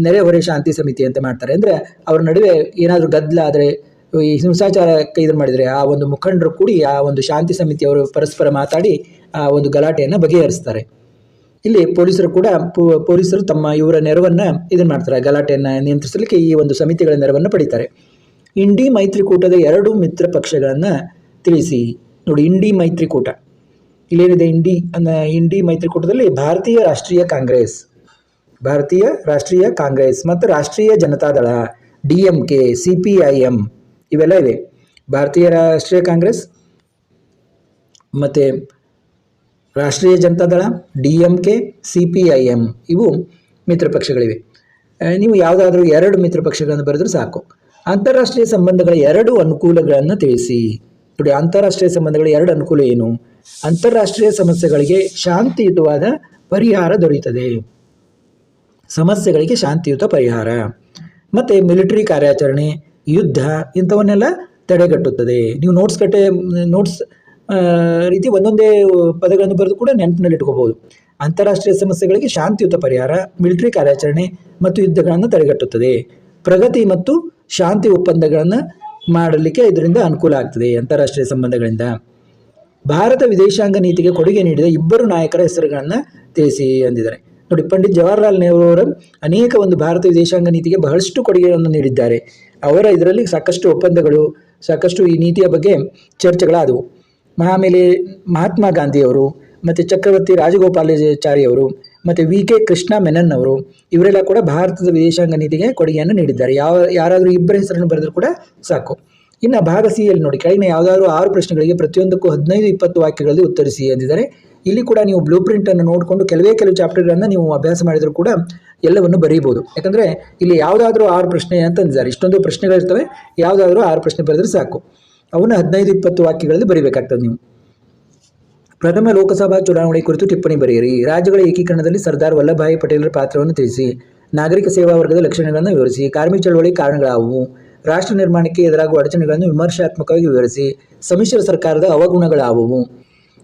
ನೆರೆಹೊರೆ ಶಾಂತಿ ಸಮಿತಿ ಅಂತ ಮಾಡ್ತಾರೆ. ಅಂದರೆ ಅವ್ರ ನಡುವೆ ಏನಾದರೂ ಗದ್ದಲ ಆದರೆ, ಈ ಹಿಂಸಾಚಾರಕ್ಕೆ ಇದನ್ನು ಮಾಡಿದರೆ ಆ ಒಂದು ಮುಖಂಡರು ಕೂಡಿ ಆ ಒಂದು ಶಾಂತಿ ಸಮಿತಿಯವರು ಪರಸ್ಪರ ಮಾತಾಡಿ ಆ ಒಂದು ಗಲಾಟೆಯನ್ನು ಬಗೆಹರಿಸ್ತಾರೆ. ಇಲ್ಲಿ ಪೊಲೀಸರು ತಮ್ಮ ಇವರ ನೆರವನ್ನು ಇದನ್ನು ಮಾಡ್ತಾರೆ, ಗಲಾಟೆಯನ್ನು ನಿಯಂತ್ರಿಸಲಿಕ್ಕೆ ಈ ಒಂದು ಸಮಿತಿಗಳ ನೆರವನ್ನು ಪಡಿತಾರೆ. ಇಂಡಿ ಮೈತ್ರಿಕೂಟದ 2 ಮಿತ್ರ ಪಕ್ಷಗಳನ್ನು ತಿಳಿಸಿ. ನೋಡಿ, ಇಂಡಿ ಮೈತ್ರಿಕೂಟ ಇಲ್ಲೇನಿದೆ? ಇಂಡಿ ಮೈತ್ರಿಕೂಟದಲ್ಲಿ ಭಾರತೀಯ ರಾಷ್ಟ್ರೀಯ ಕಾಂಗ್ರೆಸ್ ಮತ್ತು ರಾಷ್ಟ್ರೀಯ ಜನತಾದಳ, DMK, CPIM ಇವೆಲ್ಲ ಇವೆ. ಭಾರತೀಯ ರಾಷ್ಟ್ರೀಯ ಕಾಂಗ್ರೆಸ್ ಮತ್ತು ರಾಷ್ಟ್ರೀಯ ಜನತಾದಳ, DMK, CPIM ಇವು ಮಿತ್ರ ಪಕ್ಷಗಳಿವೆ. ನೀವು ಯಾವುದಾದ್ರೂ 2 ಮಿತ್ರ ಪಕ್ಷಗಳನ್ನು ಬರೆದರೂ ಸಾಕು. ಅಂತಾರಾಷ್ಟ್ರೀಯ ಸಂಬಂಧಗಳ 2 ಅನುಕೂಲಗಳನ್ನು ತಿಳಿಸಿ. ನೋಡಿ, ಅಂತಾರಾಷ್ಟ್ರೀಯ ಸಂಬಂಧಗಳ 2 ಅನುಕೂಲ ಏನು? ಅಂತಾರಾಷ್ಟ್ರೀಯ ಸಮಸ್ಯೆಗಳಿಗೆ ಶಾಂತಿಯುತವಾದ ಪರಿಹಾರ ದೊರೆಯುತ್ತದೆ. ಸಮಸ್ಯೆಗಳಿಗೆ ಶಾಂತಿಯುತ ಪರಿಹಾರ. ಮತ್ತು ಮಿಲಿಟರಿ ಕಾರ್ಯಾಚರಣೆ, ಯುದ್ಧ ಇಂಥವನ್ನೆಲ್ಲ ತಡೆಗಟ್ಟುತ್ತದೆ. ನೀವು ನೋಟ್ಸ್ ರೀತಿ ಒಂದೊಂದೇ ಪದಗಳನ್ನು ಬರೆದು ಕೂಡ ನೆನಪಿನಲ್ಲಿಟ್ಕೋಬಹುದು. ಅಂತಾರಾಷ್ಟ್ರೀಯ ಸಮಸ್ಯೆಗಳಿಗೆ ಶಾಂತಿಯುತ ಪರಿಹಾರ, ಮಿಲಿಟರಿ ಕಾರ್ಯಾಚರಣೆ ಮತ್ತು ಯುದ್ಧಗಳನ್ನು ತಡೆಗಟ್ಟುತ್ತದೆ. ಪ್ರಗತಿ ಮತ್ತು ಶಾಂತಿ ಒಪ್ಪಂದಗಳನ್ನು ಮಾಡಲಿಕ್ಕೆ ಇದರಿಂದ ಅನುಕೂಲ ಆಗ್ತದೆ ಅಂತಾರಾಷ್ಟ್ರೀಯ ಸಂಬಂಧಗಳಿಂದ. ಭಾರತ ವಿದೇಶಾಂಗ ನೀತಿಗೆ ಕೊಡುಗೆ ನೀಡಿದ ಇಬ್ಬರು ನಾಯಕರ ಹೆಸರುಗಳನ್ನು ತಿಳಿಸಿ ಅಂದಿದ್ದಾರೆ. ನೋಡಿ, ಪಂಡಿತ್ ಜವಾಹರ್ಲಾಲ್ ನೆಹರು ಅವರು ಅನೇಕ ಒಂದು ಭಾರತ ವಿದೇಶಾಂಗ ನೀತಿಗೆ ಬಹಳಷ್ಟು ಕೊಡುಗೆಯನ್ನು ನೀಡಿದ್ದಾರೆ. ಅವರ ಇದರಲ್ಲಿ ಸಾಕಷ್ಟು ಒಪ್ಪಂದಗಳು, ಸಾಕಷ್ಟು ಈ ನೀತಿಯ ಬಗ್ಗೆ ಚರ್ಚೆಗಳಾದವು. ಆಮೇಲೆ ಮಹಾತ್ಮ ಗಾಂಧಿಯವರು ಮತ್ತು ಚಕ್ರವರ್ತಿ ರಾಜಗೋಪಾಲಾಚಾರಿ ಅವರು ಮತ್ತು ವಿ.ಕೆ. ಕೃಷ್ಣ ಮೆನನ್ ಅವರು ಇವರೆಲ್ಲ ಕೂಡ ಭಾರತದ ವಿದೇಶಾಂಗ ನೀತಿಗೆ ಕೊಡುಗೆಯನ್ನು ನೀಡಿದ್ದಾರೆ. ಯಾರಾದರೂ ಇಬ್ಬರ ಹೆಸರನ್ನು ಬರೆದರೂ ಕೂಡ ಸಾಕು. ಇನ್ನು ಭಾಗ ಸಿ ಯಲ್ಲಿ ನೋಡಿ, ಕೆಳಗಿನ ಯಾವುದಾದ್ರೂ 6 ಪ್ರಶ್ನೆಗಳಿಗೆ ಪ್ರತಿಯೊಂದಕ್ಕೂ 15-20 ವಾಕ್ಯಗಳಲ್ಲಿ ಉತ್ತರಿಸಿ ಎಂದಿದ್ದಾರೆ. ಇಲ್ಲಿ ಕೂಡ ನೀವು ಬ್ಲೂ ಪ್ರಿಂಟನ್ನು ನೋಡಿಕೊಂಡು ಕೆಲವು ಚಾಪ್ಟರ್ಗಳನ್ನು ನೀವು ಅಭ್ಯಾಸ ಮಾಡಿದರೂ ಕೂಡ ಎಲ್ಲವನ್ನು ಬರೀಬೋದು. ಯಾಕಂದರೆ ಇಲ್ಲಿ ಯಾವುದಾದ್ರೂ 6 ಪ್ರಶ್ನೆ ಅಂತಂದಿದ್ದಾರೆ. ಇಷ್ಟೊಂದು ಪ್ರಶ್ನೆಗಳಿರ್ತವೆ, ಯಾವುದಾದ್ರೂ 6 ಪ್ರಶ್ನೆ ಬರೆದರೆ ಸಾಕು. ಅವನ್ನ 15-20 ವಾಕ್ಯಗಳಲ್ಲಿ ಬರೀಬೇಕಾಗ್ತದೆ ನೀವು. ಪ್ರಥಮ ಲೋಕಸಭಾ ಚುನಾವಣೆ ಕುರಿತು ಟಿಪ್ಪಣಿ ಬರೆಯಿರಿ. ರಾಜ್ಯಗಳ ಏಕೀಕರಣದಲ್ಲಿ ಸರ್ದಾರ್ ವಲ್ಲಭಭಾಯಿ ಪಟೇಲರ ಪಾತ್ರವನ್ನು ತಿಳಿಸಿ. ನಾಗರಿಕ ಸೇವಾ ವರ್ಗದ ಲಕ್ಷಣಗಳನ್ನು ವಿವರಿಸಿ. ಕಾರ್ಮಿಕ ಚಳವಳಿ ಕಾರಣಗಳಾವುವು? ರಾಷ್ಟ್ರ ನಿರ್ಮಾಣಕ್ಕೆ ಎದುರಾಗುವ ಅಡಚಣೆಗಳನ್ನು ವಿಮರ್ಶಾತ್ಮಕವಾಗಿ ವಿವರಿಸಿ. ಸಮ್ಮಿಶ್ರ ಸರ್ಕಾರದ ಅವಗುಣಗಳಾವುವು?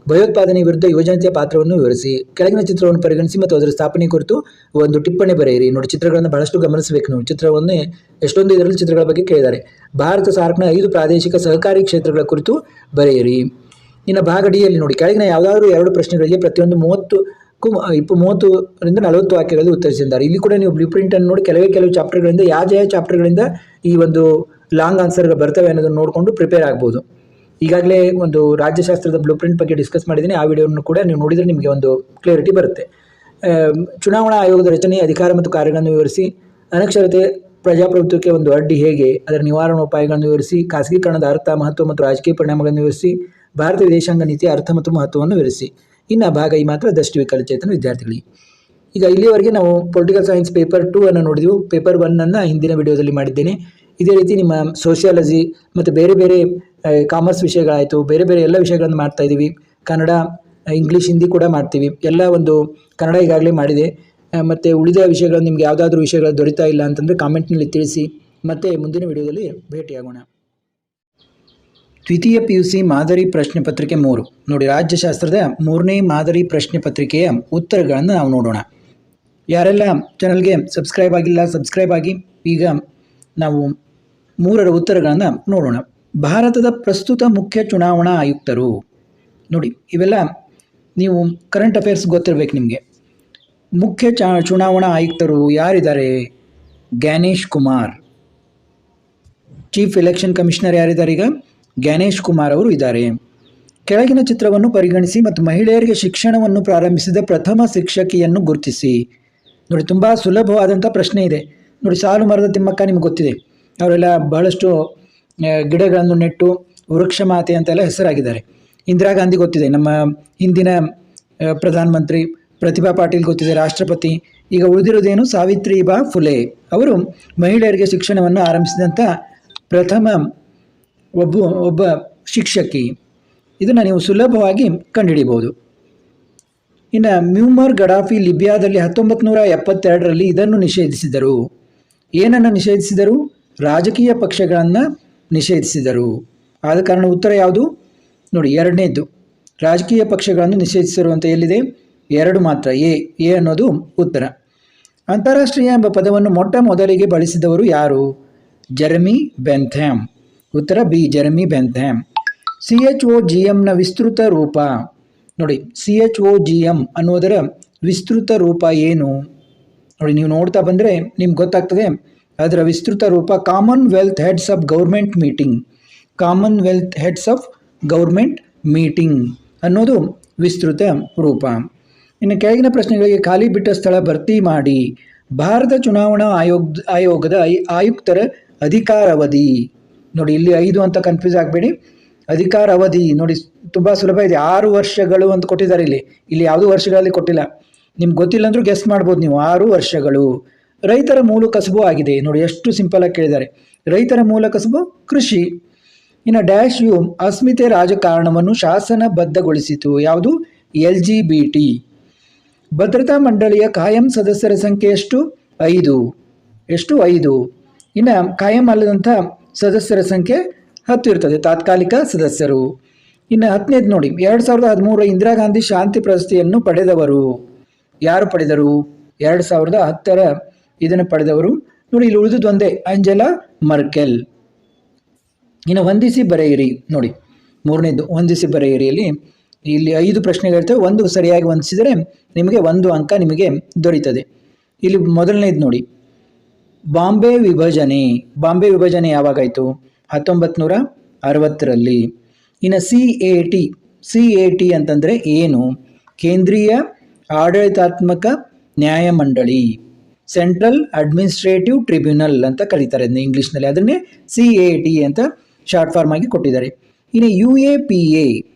ಭಯೋತ್ಪಾದನೆ ವಿರುದ್ಧ ಯುವಜನತೆಯ ಪಾತ್ರವನ್ನು ವಿವರಿಸಿ. ಕೆಳಗಿನ ಚಿತ್ರವನ್ನು ಪರಿಗಣಿಸಿ ಮತ್ತು ಅದರ ಸ್ಥಾಪನೆ ಕುರಿತು ಒಂದು ಟಿಪ್ಪಣಿ ಬರೆಯಿರಿ. ನೋಡಿ, ಚಿತ್ರಗಳನ್ನು ಬಹಳಷ್ಟು ಗಮನಿಸಬೇಕು ನೀವು. ಚಿತ್ರವನ್ನೇ ಎಷ್ಟೊಂದು ಇದರಲ್ಲಿ ಚಿತ್ರಗಳ ಬಗ್ಗೆ ಕೇಳಿದ್ದಾರೆ. ಭಾರತ ಸಾರ್ಕ್ನ 5 ಪ್ರಾದೇಶಿಕ ಸಹಕಾರಿ ಕ್ಷೇತ್ರಗಳ ಕುರಿತು ಬರೆಯಿರಿ. ಇನ್ನು ಭಾಗ ಡಿ ಯಲ್ಲಿ ನೋಡಿ, ಕೆಳಗಿನ ಯಾವುದಾದ್ರೂ 2 ಪ್ರಶ್ನೆಗಳಿಗೆ ಪ್ರತಿಯೊಂದು 30ರಿಂದ 40 ವಾಕ್ಯಗಳಲ್ಲಿ ಉತ್ತರಿಸಿದ್ದಾರೆ. ಇಲ್ಲಿ ಕೂಡ ನೀವು ಬ್ಲೂ ಪ್ರಿಂಟ್ ಅನ್ನು ನೋಡಿ ಕೆಲವು ಚಾಪ್ಟರ್ಗಳಿಂದ ಯಾವ ಚಾಪ್ಟರ್ಗಳಿಂದ ಈ ಒಂದು ಲಾಂಗ್ ಆನ್ಸರ್ಗಳು ಬರ್ತವೆ ಅನ್ನೋದನ್ನು ನೋಡಿಕೊಂಡು ಪ್ರಿಪೇರ್ ಆಗ್ಬೋದು. ಈಗಾಗಲೇ ಒಂದು ರಾಜ್ಯಶಾಸ್ತ್ರದ ಬ್ಲೂ ಪ್ರಿಂಟ್ ಬಗ್ಗೆ ಡಿಸ್ಕಸ್ ಮಾಡಿದ್ದೀನಿ. ಆ ವಿಡಿಯೋವನ್ನು ಕೂಡ ನೀವು ನೋಡಿದರೆ ನಿಮಗೆ ಒಂದು ಕ್ಲಿಯರಿಟಿ ಬರುತ್ತೆ. ಚುನಾವಣಾ ಆಯೋಗದ ರಚನೆ, ಅಧಿಕಾರ ಮತ್ತು ಕಾರ್ಯಗಳನ್ನು ವಿವರಿಸಿ. ಅನಕ್ಷರತೆ ಪ್ರಜಾಪ್ರಭುತ್ವಕ್ಕೆ ಒಂದು ಅಡ್ಡಿ ಹೇಗೆ, ಅದರ ನಿವಾರಣೋಪಾಯಗಳನ್ನು ವಿವರಿಸಿ. ಖಾಸಗೀಕರಣದ ಅರ್ಥ, ಮಹತ್ವ ಮತ್ತು ರಾಜಕೀಯ ಪರಿಣಾಮಗಳನ್ನು ವಿವರಿಸಿ. ಭಾರತ ವಿದೇಶಾಂಗ ನೀತಿಯ ಅರ್ಥ ಮತ್ತು ಮಹತ್ವವನ್ನು ವಿವರಿಸಿ. ಇನ್ನು ಭಾಗ ಈ ಮಾತ್ರ ದೃಷ್ಟಿ ವಿಕಲಚೇತನ ವಿದ್ಯಾರ್ಥಿಗಳಿಗೆ. ಈಗ ಇಲ್ಲಿವರೆಗೆ ನಾವು ಪೊಲಿಟಿಕಲ್ ಸೈನ್ಸ್ ಪೇಪರ್ 2 ಅನ್ನು ನೋಡಿದೆವು. ಪೇಪರ್ 1 ಅನ್ನು ಹಿಂದಿನ ವಿಡಿಯೋದಲ್ಲಿ ಮಾಡಿದ್ದೇನೆ. ಇದೇ ರೀತಿ ನಿಮ್ಮ ಸೋಷಿಯಾಲಜಿ ಮತ್ತು ಬೇರೆ ಕಾಮರ್ಸ್ ವಿಷಯಗಳಾಯಿತು, ಬೇರೆ ಎಲ್ಲ ವಿಷಯಗಳನ್ನು ಮಾಡ್ತಾ ಇದ್ದೀವಿ. ಕನ್ನಡ, ಇಂಗ್ಲೀಷ್, ಹಿಂದಿ ಕೂಡ ಮಾಡ್ತೀವಿ. ಎಲ್ಲ ಒಂದು ಕನ್ನಡ ಈಗಾಗಲೇ ಮಾಡಿದೆ. ಮತ್ತು ಉಳಿದ ವಿಷಯಗಳು ನಿಮ್ಗೆ ಯಾವುದಾದ್ರೂ ವಿಷಯಗಳು ದೊರೀತಾ ಇಲ್ಲ ಅಂತಂದರೆ ಕಾಮೆಂಟ್ನಲ್ಲಿ ತಿಳಿಸಿ. ಮತ್ತು ಮುಂದಿನ ವಿಡಿಯೋದಲ್ಲಿ ಭೇಟಿಯಾಗೋಣ. ದ್ವಿತೀಯ PUC ಮಾದರಿ ಪ್ರಶ್ನೆ ಪತ್ರಿಕೆ 3 ನೋಡಿ, ರಾಜ್ಯಶಾಸ್ತ್ರದ 3ನೇ ಮಾದರಿ ಪ್ರಶ್ನೆ ಪತ್ರಿಕೆಯ ಉತ್ತರಗಳನ್ನು ನಾವು ನೋಡೋಣ. ಯಾರೆಲ್ಲ ಚಾನಲ್ಗೆ ಸಬ್ಸ್ಕ್ರೈಬ್ ಆಗಿಲ್ಲ, ಸಬ್ಸ್ಕ್ರೈಬ್ ಆಗಿ. ಈಗ ನಾವು 3ರ ಉತ್ತರಗಳನ್ನು ನೋಡೋಣ. ಭಾರತದ ಪ್ರಸ್ತುತ ಮುಖ್ಯ ಚುನಾವಣಾ ಆಯುಕ್ತರು. ನೋಡಿ, ಇವೆಲ್ಲ ನೀವು ಕರೆಂಟ್ ಅಫೇರ್ಸ್ ಗೊತ್ತಿರಬೇಕು ನಿಮಗೆ. ಮುಖ್ಯ ಚುನಾವಣಾ ಆಯುಕ್ತರು ಯಾರಿದ್ದಾರೆ? Gyanesh Kumar. Chief election commissioner ಯಾರಿದ್ದಾರೆ? ಈಗ ಜ್ಞಾನೇಶ್ ಕುಮಾರ್ ಅವರು ಇದ್ದಾರೆ. ಕೆಳಗಿನ ಚಿತ್ರವನ್ನು ಪರಿಗಣಿಸಿ ಮತ್ತು ಮಹಿಳೆಯರಿಗೆ ಶಿಕ್ಷಣವನ್ನು ಪ್ರಾರಂಭಿಸಿದ ಪ್ರಥಮ ಶಿಕ್ಷಕಿಯನ್ನು ಗುರುತಿಸಿ. ನೋಡಿ, ತುಂಬ ಸುಲಭವಾದಂಥ ಪ್ರಶ್ನೆ ಇದೆ. ನೋಡಿ, ಸಾಲು ಮರದ ತಿಮ್ಮಕ್ಕ ನಿಮ್ಗೆ ಗೊತ್ತಿದೆ. ಅವರೆಲ್ಲ ಬಹಳಷ್ಟು ಗಿಡಗಳನ್ನು ನೆಟ್ಟು ವೃಕ್ಷ ಮಾತೆ ಅಂತೆಲ್ಲ ಹೆಸರಾಗಿದ್ದಾರೆ. ಇಂದಿರಾ ಗಾಂಧಿ ಗೊತ್ತಿದೆ, ನಮ್ಮ ಹಿಂದಿನ ಪ್ರಧಾನಮಂತ್ರಿ. ಪ್ರತಿಭಾ ಪಾಟೀಲ್ ಗೊತ್ತಿದೆ, ರಾಷ್ಟ್ರಪತಿ. ಈಗ ಉಳಿದಿರೋದೇನು? ಸಾವಿತ್ರಿಬಾ ಫುಲೆ ಅವರು ಮಹಿಳೆಯರಿಗೆ ಶಿಕ್ಷಣವನ್ನು ಆರಂಭಿಸಿದಂಥ ಪ್ರಥಮ ಒಬ್ಬ ಶಿಕ್ಷಕಿ. ಇದನ್ನು ನೀವು ಸುಲಭವಾಗಿ ಕಂಡುಹಿಡಿಯಬಹುದು. ಇನ್ನು ಮ್ಯೂಮರ್ ಗಡಾಫಿ ಲಿಬಿಯಾದಲ್ಲಿ 1972ರಲ್ಲಿ ಇದನ್ನು ನಿಷೇಧಿಸಿದರು. ಏನನ್ನು ನಿಷೇಧಿಸಿದರು? ರಾಜಕೀಯ ಪಕ್ಷಗಳನ್ನು ನಿಷೇಧಿಸಿದರು. ಆದ ಕಾರಣ ಉತ್ತರ ಯಾವುದು? ನೋಡಿ, 2ನೇದ್ದು ರಾಜಕೀಯ ಪಕ್ಷಗಳನ್ನು ನಿಷೇಧಿಸಿರು ಅಂತ ಎಲ್ಲಿದೆ? 2 ಮಾತ್ರ. ಎ ಅನ್ನೋದು ಉತ್ತರ. ಅಂತಾರಾಷ್ಟ್ರೀಯ ಎಂಬ ಪದವನ್ನು ಮೊಟ್ಟ ಮೊದಲಿಗೆ ಬಳಸಿದವರು ಯಾರು? ಜೆರೆಮಿ ಬೆಂಥ್ಯಾಮ್. ಉತ್ತರ ಬಿ, ಜೆರೆಮಿ ಬೆಂಥ್ಯಾಮ್. CHOGMನ ವಿಸ್ತೃತ ರೂಪ ನೋಡಿ. CHOGM ಅನ್ನೋದರ ವಿಸ್ತೃತ ರೂಪ ಏನು? ನೋಡಿ, ನೀವು ನೋಡ್ತಾ ಬಂದರೆ ನಿಮ್ಗೆ ಗೊತ್ತಾಗ್ತದೆ. ಅದರ ವಿಸ್ತೃತ ರೂಪ Commonwealth heads of government meeting. Commonwealth heads of government meeting ಅನ್ನೋದು ವಿಸ್ತೃತ ರೂಪ. ಇನ್ನು ಕೆಳಗಿನ ಪ್ರಶ್ನೆಗಳಿಗೆ ಖಾಲಿ ಬಿಟ್ಟ ಸ್ಥಳ ಭರ್ತಿ ಮಾಡಿ. ಭಾರತ ಚುನಾವಣಾ ಆಯೋಗದ ಆಯುಕ್ತರ ಅಧಿಕಾರಾವಧಿ. ನೋಡಿ, ಇಲ್ಲಿ 5 ಅಂತ ಕನ್ಫ್ಯೂಸ್ ಆಗಬೇಡಿ. ಅಧಿಕಾರಾವಧಿ ನೋಡಿ, ತುಂಬ ಸುಲಭ ಇದೆ. 6 ವರ್ಷಗಳು ಅಂತ ಕೊಟ್ಟಿದ್ದಾರೆ. ಇಲ್ಲಿ ಯಾವುದೂ ವರ್ಷಗಳಲ್ಲಿ ಕೊಟ್ಟಿಲ್ಲ. ನಿಮ್ಗೆ ಗೊತ್ತಿಲ್ಲ ಅಂದರೂ ಗೆಸ್ ಮಾಡ್ಬೋದು ನೀವು. 6 ವರ್ಷಗಳು. ರೈತರ ಮೂಲ ಕಸುಬು ಆಗಿದೆ. ನೋಡಿ, ಎಷ್ಟು ಸಿಂಪಲ್ ಆಗಿ ಕೇಳಿದ್ದಾರೆ. ರೈತರ ಮೂಲ ಕಸುಬು ಕೃಷಿ. ಇನ್ನು ಡ್ಯಾಶ್ ಯು ಅಸ್ಮಿತೆ ರಾಜಕಾರಣವನ್ನು ಶಾಸನಬದ್ಧಗೊಳಿಸಿತು. ಯಾವುದು? LGBT. ಭದ್ರತಾ ಮಂಡಳಿಯ ಕಾಯಂ ಸದಸ್ಯರ ಸಂಖ್ಯೆ ಎಷ್ಟು? 5. ಎಷ್ಟು? 5. ಇನ್ನು ಕಾಯಂ ಅಲ್ಲದಂಥ ಸದಸ್ಯರ ಸಂಖ್ಯೆ 10 ಇರ್ತದೆ, ತಾತ್ಕಾಲಿಕ ಸದಸ್ಯರು. ಇನ್ನು 10ನೇದು ನೋಡಿ, 2013 ಇಂದಿರಾ ಗಾಂಧಿ ಶಾಂತಿ ಪ್ರಶಸ್ತಿಯನ್ನು ಪಡೆದವರು ಯಾರು ಪಡೆದರು? 2010 ಇದನ್ನು ಪಡೆದವರು ನೋಡಿ. ಇಲ್ಲಿ ಉಳಿದುದು ಒಂದೇ, ಅಂಜೆಲಾ ಮರ್ಕೆಲ್. ಇನ್ನು ವಂದಿಸಿ ಬರೆಯಿರಿ ನೋಡಿ, 3ನೇದು ವಂದಿಸಿ ಬರೆಯಿರಿಯಲ್ಲಿ ಇಲ್ಲಿ 5 ಪ್ರಶ್ನೆಗಳಿರ್ತವೆ. ಒಂದು ಸರಿಯಾಗಿ ವಂದಿಸಿದರೆ ನಿಮಗೆ 1 ಅಂಕ ನಿಮಗೆ ದೊರೀತದೆ. ಇಲ್ಲಿ ಮೊದಲನೇದು ನೋಡಿ, ಬಾಂಬೆ ವಿಭಜನೆ ಯಾವಾಗಾಯಿತು? 1960ರಲ್ಲಿ. ಇನ್ನು ಸಿ ಎ ಟಿ ಅಂತಂದರೆ ಏನು? ಕೇಂದ್ರೀಯ ಆಡಳಿತಾತ್ಮಕ ನ್ಯಾಯಮಂಡಳಿ, ಸೆಂಟ್ರಲ್ ಅಡ್ಮಿನಿಸ್ಟ್ರೇಟಿವ್ ಟ್ರಿಬ್ಯುನಲ್ ಅಂತ ಕರೀತಾರೆ ಅದನ್ನ ಇಂಗ್ಲೀಷ್ನಲ್ಲಿ. ಅದನ್ನೇ CAT ಅಂತ ಶಾರ್ಟ್ ಫಾರ್ಮ್ ಆಗಿ ಕೊಟ್ಟಿದ್ದಾರೆ. ಇನ್ನು UAPA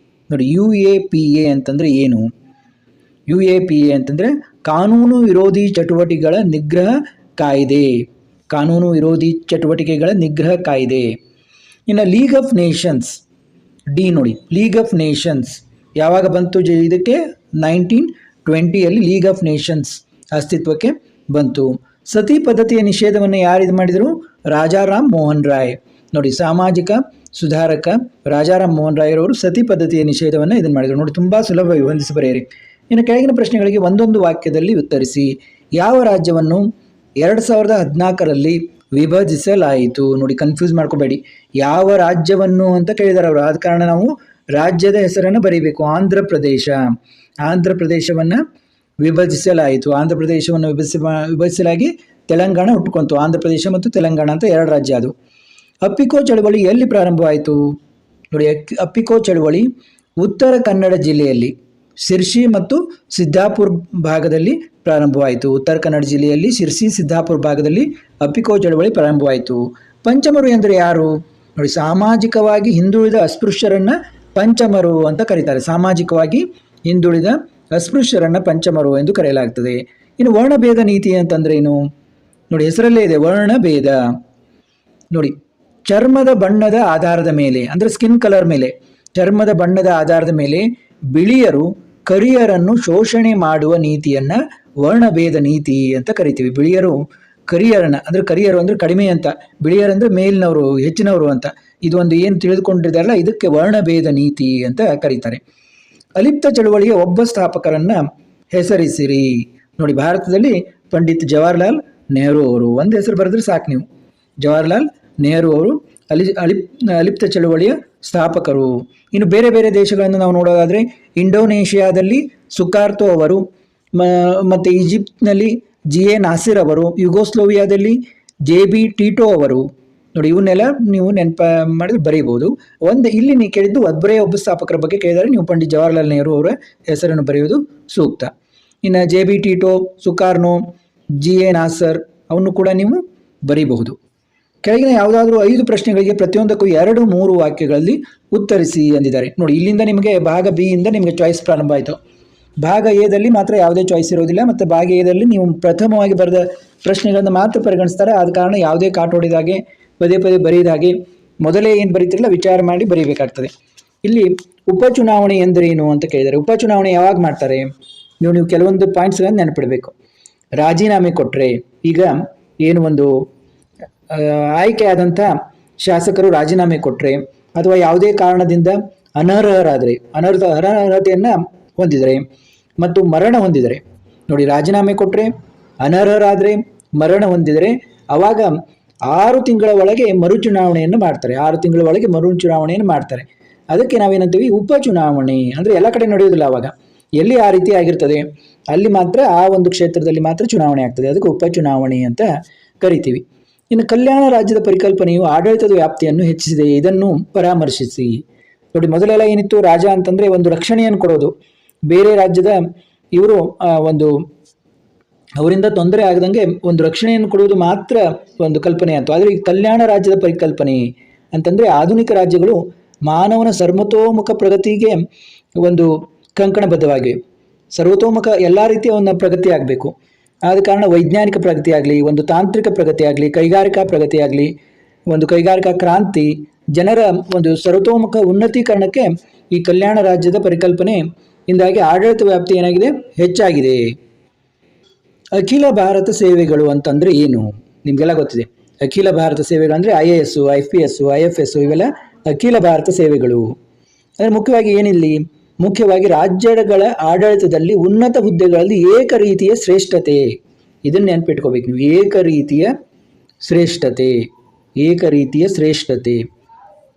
ನೋಡಿ, UAPA ಅಂತಂದರೆ ಏನು? UAPA ಅಂತಂದರೆ ಕಾನೂನು ವಿರೋಧಿ ಚಟುವಟಿಕೆಗಳ ನಿಗ್ರಹ ಕಾಯ್ದೆ. ಇನ್ನು ಲೀಗ್ ಆಫ್ ನೇಷನ್ಸ್, ಡಿ ನೋಡಿ, ಲೀಗ್ ಆಫ್ ನೇಷನ್ಸ್ ಯಾವಾಗ ಬಂತು? ಇದಕ್ಕೆ 1920ಯಲ್ಲಿ ಲೀಗ್ ಆಫ್ ನೇಷನ್ಸ್ ಅಸ್ತಿತ್ವಕ್ಕೆ ಬಂತು. ಸತಿ ಪದ್ಧತಿಯ ನಿಷೇಧವನ್ನು ಯಾರು ಇದು ಮಾಡಿದರು? ರಾಜಾರಾಮ್ ಮೋಹನ್ ರಾಯ್ ನೋಡಿ, ಸಾಮಾಜಿಕ ಸುಧಾರಕ ರಾಜಾರಾಮ್ ಮೋಹನ್ ರಾಯ್ ಅವರು ಸತಿ ಪದ್ಧತಿಯ ನಿಷೇಧವನ್ನು ಇದನ್ನು ಮಾಡಿದರು ನೋಡಿ. ತುಂಬ ಸುಲಭವಾಗಿ ಹೊಂದಿಸಿ ಬರೆಯಿರಿ. ಇನ್ನು ಕೆಳಗಿನ ಪ್ರಶ್ನೆಗಳಿಗೆ ಒಂದೊಂದು ವಾಕ್ಯದಲ್ಲಿ ಉತ್ತರಿಸಿ. ಯಾವ ರಾಜ್ಯವನ್ನು 2014ರಲ್ಲಿ ವಿಭಜಿಸಲಾಯಿತು? ನೋಡಿ, ಕನ್ಫ್ಯೂಸ್ ಮಾಡ್ಕೋಬೇಡಿ. ಯಾವ ರಾಜ್ಯವನ್ನು ಅಂತ ಕೇಳಿದಾರೆ ಅವರು, ಆದ ಕಾರಣ ನಾವು ರಾಜ್ಯದ ಹೆಸರನ್ನು ಬರೀಬೇಕು. ಆಂಧ್ರ ಪ್ರದೇಶವನ್ನು ವಿಭಜಿಸಲಾಯಿತು. ಆಂಧ್ರ ಪ್ರದೇಶವನ್ನು ವಿಭಜಿಸಲಾಗಿ ತೆಲಂಗಾಣ ಹುಟ್ಟುಕೊಂತು. ಆಂಧ್ರ ಪ್ರದೇಶ ಮತ್ತು ತೆಲಂಗಾಣ ಅಂತ 2 ರಾಜ್ಯ ಅದು. ಅಪ್ಪಿಕೋ ಚಳವಳಿ ಎಲ್ಲಿ ಪ್ರಾರಂಭವಾಯಿತು? ನೋಡಿ, ಅಪ್ಪಿಕೋ ಚಳವಳಿ ಉತ್ತರ ಕನ್ನಡ ಜಿಲ್ಲೆಯಲ್ಲಿ ಶಿರ್ಸಿ ಮತ್ತು ಸಿದ್ದಾಪುರ ಭಾಗದಲ್ಲಿ ಪ್ರಾರಂಭವಾಯಿತು. ಉತ್ತರ ಕನ್ನಡ ಜಿಲ್ಲೆಯಲ್ಲಿ ಶಿರ್ಸಿ, ಸಿದ್ದಾಪುರ ಭಾಗದಲ್ಲಿ ಅಪ್ಪಿಕೋ ಚಳವಳಿ ಪ್ರಾರಂಭವಾಯಿತು. ಪಂಚಮರು ಎಂದರೆ ಯಾರು? ನೋಡಿ, ಸಾಮಾಜಿಕವಾಗಿ ಹಿಂದುಳಿದ ಅಸ್ಪೃಶ್ಯರನ್ನು ಪಂಚಮರು ಅಂತ ಕರೀತಾರೆ. ಸಾಮಾಜಿಕವಾಗಿ ಹಿಂದುಳಿದ ಅಸ್ಪೃಶ್ಯರನ್ನು ಪಂಚಮರು ಎಂದು ಕರೆಯಲಾಗ್ತದೆ. ಇನ್ನು ವರ್ಣಭೇದ ನೀತಿ ಅಂತಂದ್ರೆ ಏನು? ನೋಡಿ, ಹೆಸರಲ್ಲೇ ಇದೆ ವರ್ಣಭೇದ. ನೋಡಿ, ಚರ್ಮದ ಬಣ್ಣದ ಆಧಾರದ ಮೇಲೆ, ಅಂದರೆ ಸ್ಕಿನ್ ಕಲರ್ ಮೇಲೆ, ಚರ್ಮದ ಬಣ್ಣದ ಆಧಾರದ ಮೇಲೆ ಬಿಳಿಯರು ಕರಿಯರನ್ನು ಶೋಷಣೆ ಮಾಡುವ ನೀತಿಯನ್ನು ವರ್ಣಭೇದ ನೀತಿ ಅಂತ ಕರಿತೀವಿ. ಬಿಳಿಯರು ಕರಿಯರನ್ನು, ಅಂದರೆ ಕರಿಯರು ಅಂದರೆ ಕಡಿಮೆ ಅಂತ, ಬಿಳಿಯರಂದರೆ ಮೇಲಿನವರು ಹೆಚ್ಚಿನವರು ಅಂತ, ಇದು ಒಂದು ಏನು ತಿಳಿದುಕೊಂಡಿದ್ದಾರಲ್ಲ, ಇದಕ್ಕೆ ವರ್ಣಭೇದ ನೀತಿ ಅಂತ ಕರೀತಾರೆ. ಅಲಿಪ್ತ ಚಳವಳಿಯ ಒಬ್ಬ ಸ್ಥಾಪಕರನ್ನು ಹೆಸರಿಸಿರಿ. ನೋಡಿ, ಭಾರತದಲ್ಲಿ ಪಂಡಿತ್ ಜವಾಹರ್ಲಾಲ್ ನೆಹರು ಅವರು, ಒಂದು ಹೆಸರು ಬರೆದ್ರೆ ಸಾಕು ನೀವು. ಜವಾಹರ್ಲಾಲ್ ನೆಹರು ಅವರು ಅಲಿಪ್ತ ಚಳವಳಿಯ ಸ್ಥಾಪಕರು. ಇನ್ನು ಬೇರೆ ಬೇರೆ ದೇಶಗಳನ್ನು ನಾವು ನೋಡೋದಾದರೆ ಇಂಡೋನೇಷಿಯಾದಲ್ಲಿ ಸುಕಾರ್ತೋ ಅವರು, ಮತ್ತು ಈಜಿಪ್ಟ್ನಲ್ಲಿ GA ನಾಸಿರ್ ಅವರು, ಯುಗೋಸ್ಲೋವಿಯಾದಲ್ಲಿ JB ಟಿಟೋ ಅವರು. ನೋಡಿ, ಇವನ್ನೆಲ್ಲ ನೀವು ಮಾಡಿದ್ರೆ ಬರೀಬಹುದು. ಇಲ್ಲಿ ನೀವು ಕೇಳಿದ್ದು ಒಬ್ಬರೇ ಒಬ್ಬ ಸ್ಥಾಪಕರ ಬಗ್ಗೆ ಕೇಳಿದರೆ ನೀವು ಪಂಡಿತ್ ಜವಾಹರ್ಲಾಲ್ ನೆಹರು ಅವರ ಹೆಸರನ್ನು ಬರೆಯುವುದು ಸೂಕ್ತ. ಇನ್ನು JB ಟಿಟೋ, ಸುಕಾರ್ನೋ, GA ನಾಸರ್ ಅವನ್ನು ಕೂಡ ನೀವು ಬರೀಬಹುದು. ಕೆಳಗಿನ ಯಾವುದಾದ್ರೂ 5 ಪ್ರಶ್ನೆಗಳಿಗೆ ಪ್ರತಿಯೊಂದಕ್ಕೂ 2-3 ವಾಕ್ಯಗಳಲ್ಲಿ ಉತ್ತರಿಸಿ ಎಂದಿದ್ದಾರೆ. ನೋಡಿ, ಇಲ್ಲಿಂದ ನಿಮಗೆ ಭಾಗ ಬಿ ಇಂದ ನಿಮಗೆ ಚಾಯ್ಸ್ ಪ್ರಾರಂಭ ಆಯಿತು. ಭಾಗ ಎದಲ್ಲಿ ಮಾತ್ರ ಯಾವುದೇ ಚಾಯ್ಸ್ ಇರೋದಿಲ್ಲ, ಮತ್ತು ಭಾಗ ಎದಲ್ಲಿ ನೀವು ಪ್ರಥಮವಾಗಿ ಬರೆದ ಪ್ರಶ್ನೆಗಳನ್ನು ಮಾತ್ರ ಪರಿಗಣಿಸ್ತಾರೆ. ಆದ ಕಾರಣ ಯಾವುದೇ ಕಾಟೋಡಿದ ಹಾಗೆ ಪದೇ ಪದೇ ಬರೆಯದ ಹಾಗೆ ಮೊದಲೇ ಏನು ಬರೀತಿರಲ್ಲ ವಿಚಾರ ಮಾಡಿ ಬರೀಬೇಕಾಗ್ತದೆ. ಇಲ್ಲಿ ಉಪಚುನಾವಣೆ ಎಂದರೇನು ಅಂತ ಕೇಳಿದ್ದಾರೆ. ಉಪಚುನಾವಣೆ ಯಾವಾಗ ಮಾಡ್ತಾರೆ? ನೀವು ಕೆಲವೊಂದು ಪಾಯಿಂಟ್ಸ್ಗಳನ್ನು ನೆನಪಿಡಬೇಕು. ರಾಜೀನಾಮೆ ಕೊಟ್ಟರೆ, ಈಗ ಏನು ಒಂದು ಆಯ್ಕೆಯಾದಂಥ ಶಾಸಕರು ರಾಜೀನಾಮೆ ಕೊಟ್ಟರೆ, ಅಥವಾ ಯಾವುದೇ ಕಾರಣದಿಂದ ಅನರ್ಹತೆಯನ್ನು ಹೊಂದಿದರೆ ಮತ್ತು ಮರಣ ಹೊಂದಿದರೆ, ನೋಡಿ, ರಾಜೀನಾಮೆ ಕೊಟ್ಟರೆ, ಅನರ್ಹರಾದರೆ, ಮರಣ ಹೊಂದಿದರೆ, ಆವಾಗ 6 ತಿಂಗಳ ಒಳಗೆ ಮರುಚುನಾವಣೆಯನ್ನು ಮಾಡ್ತಾರೆ. ಅದಕ್ಕೆ ನಾವೇನಂತೀವಿ? ಉಪಚುನಾವಣೆ. ಅಂದರೆ ಎಲ್ಲ ಕಡೆ ನಡೆಯೋದಿಲ್ಲ. ಆವಾಗ ಎಲ್ಲಿ ಆ ರೀತಿ ಆಗಿರ್ತದೆ ಅಲ್ಲಿ ಮಾತ್ರ ಆ ಒಂದು ಕ್ಷೇತ್ರದಲ್ಲಿ ಮಾತ್ರ ಚುನಾವಣೆ ಆಗ್ತದೆ. ಅದಕ್ಕೆ ಉಪಚುನಾವಣೆ ಅಂತ ಕರಿತೀವಿ. ಇನ್ನು ಕಲ್ಯಾಣ ರಾಜ್ಯದ ಪರಿಕಲ್ಪನೆಯು ಆಡಳಿತದ ವ್ಯಾಪ್ತಿಯನ್ನು ಹೆಚ್ಚಿಸಿದೆ, ಇದನ್ನು ಪರಾಮರ್ಶಿಸಿ. ನೋಡಿ, ಮೊದಲೆಲ್ಲ ಏನಿತ್ತು? ರಾಜ ಅಂತಂದರೆ ಒಂದು ರಕ್ಷಣೆಯನ್ನು ಕೊಡೋದು, ಬೇರೆ ರಾಜ್ಯದ ಇವರು ಅವರಿಂದ ತೊಂದರೆ ಆಗದಂಗೆ ಒಂದು ರಕ್ಷಣೆಯನ್ನು ಕೊಡುವುದು ಮಾತ್ರ ಒಂದು ಕಲ್ಪನೆ ಅಂತ. ಆದರೆ ಈ ಕಲ್ಯಾಣ ರಾಜ್ಯದ ಪರಿಕಲ್ಪನೆ ಅಂತಂದರೆ ಆಧುನಿಕ ರಾಜ್ಯಗಳು ಮಾನವನ ಸರ್ವತೋಮುಖ ಪ್ರಗತಿಗೆ ಒಂದು ಕಂಕಣಬದ್ಧವಾಗಿವೆ. ಸರ್ವತೋಮುಖ ಎಲ್ಲ ರೀತಿಯ ಒಂದು ಪ್ರಗತಿ ಆಗಬೇಕು. ಆದ ಕಾರಣ ವೈಜ್ಞಾನಿಕ ಪ್ರಗತಿ ಆಗಲಿ, ಒಂದು ತಾಂತ್ರಿಕ ಪ್ರಗತಿ ಆಗಲಿ, ಕೈಗಾರಿಕಾ ಪ್ರಗತಿ ಆಗಲಿ, ಒಂದು ಕೈಗಾರಿಕಾ ಕ್ರಾಂತಿ, ಜನರ ಒಂದು ಸರ್ವತೋಮುಖ ಉನ್ನತೀಕರಣಕ್ಕೆ ಈ ಕಲ್ಯಾಣ ರಾಜ್ಯದ ಪರಿಕಲ್ಪನೆ ಇಂದಾಗಿ ಆಡಳಿತ ವ್ಯಾಪ್ತಿ ಏನಾಗಿದೆ? ಹೆಚ್ಚಾಗಿದೆ. ಅಖಿಲ ಭಾರತ ಸೇವೆಗಳು ಅಂತಂದರೆ ಏನು? ನಿಮಗೆಲ್ಲ ಗೊತ್ತಿದೆ. ಅಖಿಲ ಭಾರತ ಸೇವೆಗಳು ಅಂದರೆ IAS, IPS, IFS ಇವೆಲ್ಲ ಅಖಿಲ ಭಾರತ ಸೇವೆಗಳು. ಅಂದರೆ ಮುಖ್ಯವಾಗಿ ಏನಿಲ್ಲಿ, ಮುಖ್ಯವಾಗಿ ರಾಜ್ಯಗಳ ಆಡಳಿತದಲ್ಲಿ ಉನ್ನತ ಹುದ್ದೆಗಳಲ್ಲಿ ಏಕ ರೀತಿಯ ಶ್ರೇಷ್ಠತೆ, ಇದನ್ನು ನೆನಪಿಟ್ಕೋಬೇಕು ನೀವು. ಏಕ ರೀತಿಯ ಶ್ರೇಷ್ಠತೆ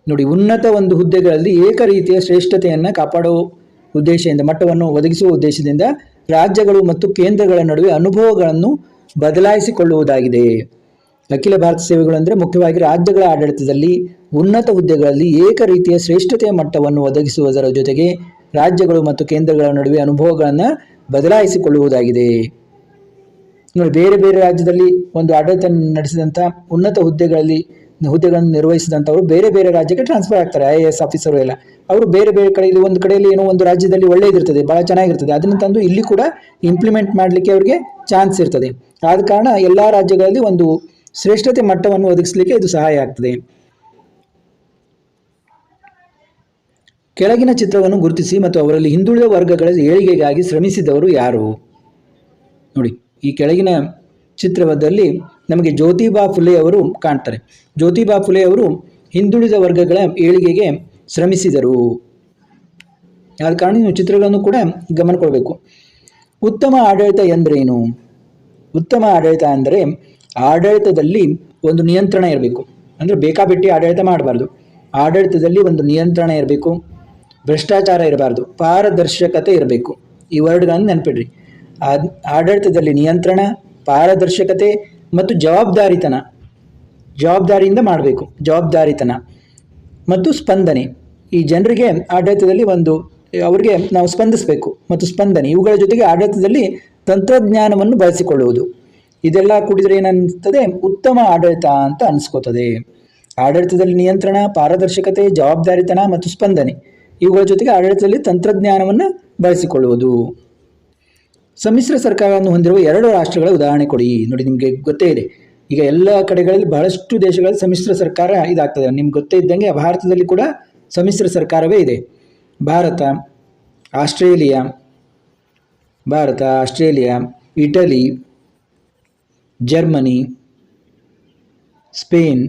ನೋಡಿ, ಉನ್ನತ ಒಂದು ಹುದ್ದೆಗಳಲ್ಲಿ ಏಕ ರೀತಿಯ ಶ್ರೇಷ್ಠತೆಯನ್ನು ಕಾಪಾಡುವ ಉದ್ದೇಶದಿಂದ, ಮಟ್ಟವನ್ನು ಒದಗಿಸುವ ಉದ್ದೇಶದಿಂದ ರಾಜ್ಯಗಳು ಮತ್ತು ಕೇಂದ್ರಗಳ ನಡುವೆ ಅನುಭವಗಳನ್ನು ಬದಲಾಯಿಸಿಕೊಳ್ಳುವುದಾಗಿದೆ. ಅಖಿಲ ಭಾರತ ಸೇವೆಗಳು ಅಂದರೆ ಮುಖ್ಯವಾಗಿ ರಾಜ್ಯಗಳ ಆಡಳಿತದಲ್ಲಿ ಉನ್ನತ ಹುದ್ದೆಗಳಲ್ಲಿ ಏಕ ರೀತಿಯ ಶ್ರೇಷ್ಠತೆಯ ಮಟ್ಟವನ್ನು ಒದಗಿಸುವುದರ ಜೊತೆಗೆ ರಾಜ್ಯಗಳು ಮತ್ತು ಕೇಂದ್ರಗಳ ನಡುವೆ ಅನುಭವಗಳನ್ನು ಬದಲಾಯಿಸಿಕೊಳ್ಳುವುದಾಗಿದೆ. ನೋಡಿ, ಬೇರೆ ಬೇರೆ ರಾಜ್ಯದಲ್ಲಿ ಒಂದು ಆಡಳಿತ ನಡೆಸಿದಂಥ ಉನ್ನತ ಹುದ್ದೆಗಳನ್ನು ನಿರ್ವಹಿಸಿದಂಥವರು ಬೇರೆ ಬೇರೆ ರಾಜ್ಯಕ್ಕೆ ಟ್ರಾನ್ಸ್ಫರ್ ಆಗ್ತಾರೆ. IAS ಆಫೀಸರು ಎಲ್ಲ ಅವರು ಬೇರೆ ಬೇರೆ ಕಡೆಯಲ್ಲಿ, ಒಂದು ಕಡೆಯಲ್ಲಿ ಏನೋ ಒಂದು ರಾಜ್ಯದಲ್ಲಿ ಒಳ್ಳೆಯದಿರ್ತದೆ, ಭಾಳ ಚೆನ್ನಾಗಿರ್ತದೆ, ಅದನ್ನು ತಂದು ಇಲ್ಲಿ ಕೂಡ ಇಂಪ್ಲಿಮೆಂಟ್ ಮಾಡಲಿಕ್ಕೆ ಅವರಿಗೆ ಚಾನ್ಸ್ ಇರ್ತದೆ. ಆದ ಕಾರಣ ಎಲ್ಲ ರಾಜ್ಯಗಳಲ್ಲಿ ಒಂದು ಶ್ರೇಷ್ಠತೆ ಮಟ್ಟವನ್ನು ಒದಗಿಸಲಿಕ್ಕೆ ಇದು ಸಹಾಯ ಆಗ್ತದೆ. ಕೆಳಗಿನ ಚಿತ್ರವನ್ನು ಗುರುತಿಸಿ ಮತ್ತು ಅವರಲ್ಲಿ ಹಿಂದುಳಿದ ವರ್ಗಗಳ ಏಳಿಗೆಗಾಗಿ ಶ್ರಮಿಸಿದವರು ಯಾರು? ನೋಡಿ, ಈ ಕೆಳಗಿನ ಚಿತ್ರದಲ್ಲಿ ನಮಗೆ ಜ್ಯೋತಿಬಾ ಫುಲೆ ಅವರು ಕಾಣ್ತಾರೆ. ಜ್ಯೋತಿಬಾ ಫುಲೆ ಅವರು ಹಿಂದುಳಿದ ವರ್ಗಗಳ ಏಳಿಗೆಗೆ ಶ್ರಮಿಸಿದರು. ಆದ ಕಾರಣ ನೀವು ಚಿತ್ರಗಳನ್ನು ಕೂಡ ಗಮನ ಕೊಡಬೇಕು. ಉತ್ತಮ ಆಡಳಿತ ಎಂದರೇನು? ಉತ್ತಮ ಆಡಳಿತ ಅಂದರೆ ಆಡಳಿತದಲ್ಲಿ ಒಂದು ನಿಯಂತ್ರಣ ಇರಬೇಕು. ಅಂದರೆ ಬೇಕಾಬಿಟ್ಟಿ ಆಡಳಿತ ಮಾಡಬಾರ್ದು. ಆಡಳಿತದಲ್ಲಿ ಒಂದು ನಿಯಂತ್ರಣ ಇರಬೇಕು, ಭ್ರಷ್ಟಾಚಾರ ಇರಬಾರ್ದು, ಪಾರದರ್ಶಕತೆ ಇರಬೇಕು. ಈ ವರ್ಡ್ಗಳನ್ನು ನೆನಪಿಡ್ರಿ. ಆಡಳಿತದಲ್ಲಿ ನಿಯಂತ್ರಣ, ಪಾರದರ್ಶಕತೆ ಮತ್ತು ಜವಾಬ್ದಾರಿಯಿಂದ ಮಾಡಬೇಕು. ಜವಾಬ್ದಾರಿತನ ಮತ್ತು ಸ್ಪಂದನೆ. ಈ ಜನರಿಗೆ ಆಡಳಿತದಲ್ಲಿ ಅವರಿಗೆ ನಾವು ಸ್ಪಂದಿಸಬೇಕು ಮತ್ತು ಸ್ಪಂದನೆ, ಇವುಗಳ ಜೊತೆಗೆ ಆಡಳಿತದಲ್ಲಿ ತಂತ್ರಜ್ಞಾನವನ್ನು ಬಳಸಿಕೊಳ್ಳುವುದು. ಇದೆಲ್ಲ ಕೂಡಿದರೆ ಏನನ್ನಿಸ್ತದೆ? ಉತ್ತಮ ಆಡಳಿತ ಅಂತ ಅನಿಸ್ಕೋತದೆ. ಆಡಳಿತದಲ್ಲಿ ನಿಯಂತ್ರಣ, ಪಾರದರ್ಶಕತೆ, ಜವಾಬ್ದಾರಿತನ ಮತ್ತು ಸ್ಪಂದನೆ, ಇವುಗಳ ಜೊತೆಗೆ ಆಡಳಿತದಲ್ಲಿ ತಂತ್ರಜ್ಞಾನವನ್ನು ಬಳಸಿಕೊಳ್ಳುವುದು. ಸಮ್ಮಿಶ್ರ ಸರ್ಕಾರವನ್ನು ಹೊಂದಿರುವ 2 ರಾಷ್ಟ್ರಗಳ ಉದಾಹರಣೆ ಕೊಡಿ. ನೋಡಿ, ನಿಮಗೆ ಗೊತ್ತೇ ಇದೆ, ಈಗ ಎಲ್ಲ ಕಡೆಗಳಲ್ಲಿ ಬಹಳಷ್ಟು ದೇಶಗಳಲ್ಲಿ ಸಮ್ಮಿಶ್ರ ಸರ್ಕಾರ ಇದಾಗ್ತದೆ. ನಿಮ್ಗೆ ಗೊತ್ತೇ ಇದ್ದಂಗೆ ಭಾರತದಲ್ಲಿ ಕೂಡ ಸಮ್ಮಿಶ್ರ ಸರ್ಕಾರವೇ ಇದೆ. Bharat, Australia, Italy, Germany, Spain,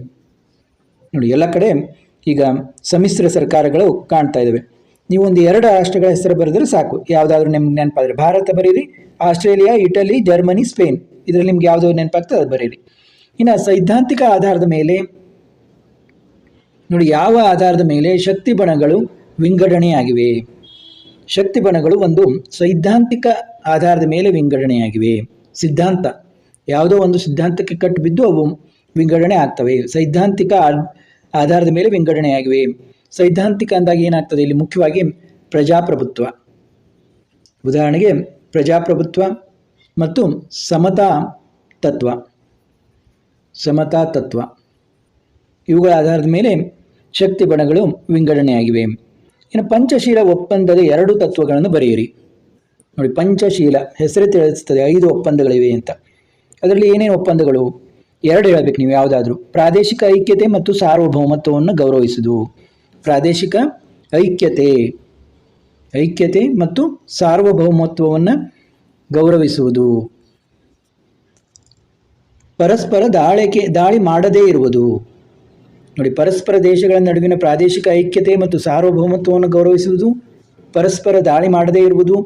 ನೋಡಿ ಎಲ್ಲ ಕಡೆ ಈಗ ಸಮ್ಮಿಶ್ರ ಸರ್ಕಾರಗಳು ಕಾಣ್ತಾ ಇದ್ದಾವೆ. ನೀವು ಒಂದು 2 ರಾಷ್ಟ್ರಗಳ ಹೆಸರು ಬರೆದರೆ ಸಾಕು. ಯಾವುದಾದ್ರೂ ನಿಮ್ಗೆ ನೆನಪಾದರೆ ಭಾರತ ಬರೀರಿ, ಆಸ್ಟ್ರೇಲಿಯಾ, ಇಟಲಿ, ಜರ್ಮನಿ, ಸ್ಪೇನ್, ಇದರಲ್ಲಿ ನಿಮ್ಗೆ ಯಾವುದೋ ನೆನಪಾಗ್ತದೆ ಅದು ಬರೀರಿ. ಇನ್ನು ಸೈದ್ಧಾಂತಿಕ ಆಧಾರದ ಮೇಲೆ ನೋಡಿ, ಯಾವ ಆಧಾರದ ಮೇಲೆ ಶಕ್ತಿ ಬಣಗಳು ವಿಂಗಡಣೆಯಾಗಿವೆ? ಶಕ್ತಿ ಬಣಗಳು ಒಂದು ಸೈದ್ಧಾಂತಿಕ ಆಧಾರದ ಮೇಲೆ ವಿಂಗಡಣೆಯಾಗಿವೆ. ಸಿದ್ಧಾಂತ, ಯಾವುದೋ ಒಂದು ಸಿದ್ಧಾಂತಕ್ಕೆ ಕಟ್ಟು ಬಿದ್ದು ಅವು ವಿಂಗಡಣೆ ಆಗ್ತವೆ. ಸೈದ್ಧಾಂತಿಕ ಆಧಾರದ ಮೇಲೆ ವಿಂಗಡಣೆಯಾಗಿವೆ. ಸೈದ್ಧಾಂತಿಕ ಅಂದಾಗ ಏನಾಗ್ತದೆ? ಇಲ್ಲಿ ಮುಖ್ಯವಾಗಿ ಪ್ರಜಾಪ್ರಭುತ್ವ, ಉದಾಹರಣೆಗೆ ಪ್ರಜಾಪ್ರಭುತ್ವ ಮತ್ತು ಸಮತಾ ತತ್ವ, ಇವುಗಳ ಆಧಾರದ ಮೇಲೆ ಶಕ್ತಿ ಬಣಗಳು ವಿಂಗಡಣೆಯಾಗಿವೆ. ಇನ್ನು ಪಂಚಶೀಲ ಒಪ್ಪಂದದ 2 ತತ್ವಗಳನ್ನು ಬರೆಯಿರಿ. ನೋಡಿ, ಪಂಚಶೀಲ ಹೆಸರೇ ತಿಳಿಸ್ತದೆ 5 ಒಪ್ಪಂದಗಳಿವೆ ಅಂತ. ಅದರಲ್ಲಿ ಏನೇನು ಒಪ್ಪಂದಗಳು? 2 ಹೇಳಬೇಕು ನೀವು ಯಾವುದಾದ್ರೂ. ಪ್ರಾದೇಶಿಕ ಐಕ್ಯತೆ ಮತ್ತು ಸಾರ್ವಭೌಮತ್ವವನ್ನು ಗೌರವಿಸುವುದು. ಪ್ರಾದೇಶಿಕ ಐಕ್ಯತೆ ಮತ್ತು ಸಾರ್ವಭೌಮತ್ವವನ್ನು ಗೌರವಿಸುವುದು. ಪರಸ್ಪರ ದಾಳಿ ಮಾಡದೇ ಇರುವುದು. ನೋಡಿ, ಪರಸ್ಪರ ದೇಶಗಳ ನಡುವಿನ ಪ್ರಾದೇಶಿಕ ಐಕ್ಯತೆ ಮತ್ತು ಸಾರ್ವಭೌಮತ್ವವನ್ನು ಗೌರವಿಸುವುದು, ಪರಸ್ಪರ ದಾಳಿ ಮಾಡದೇ ಇರುವುದು,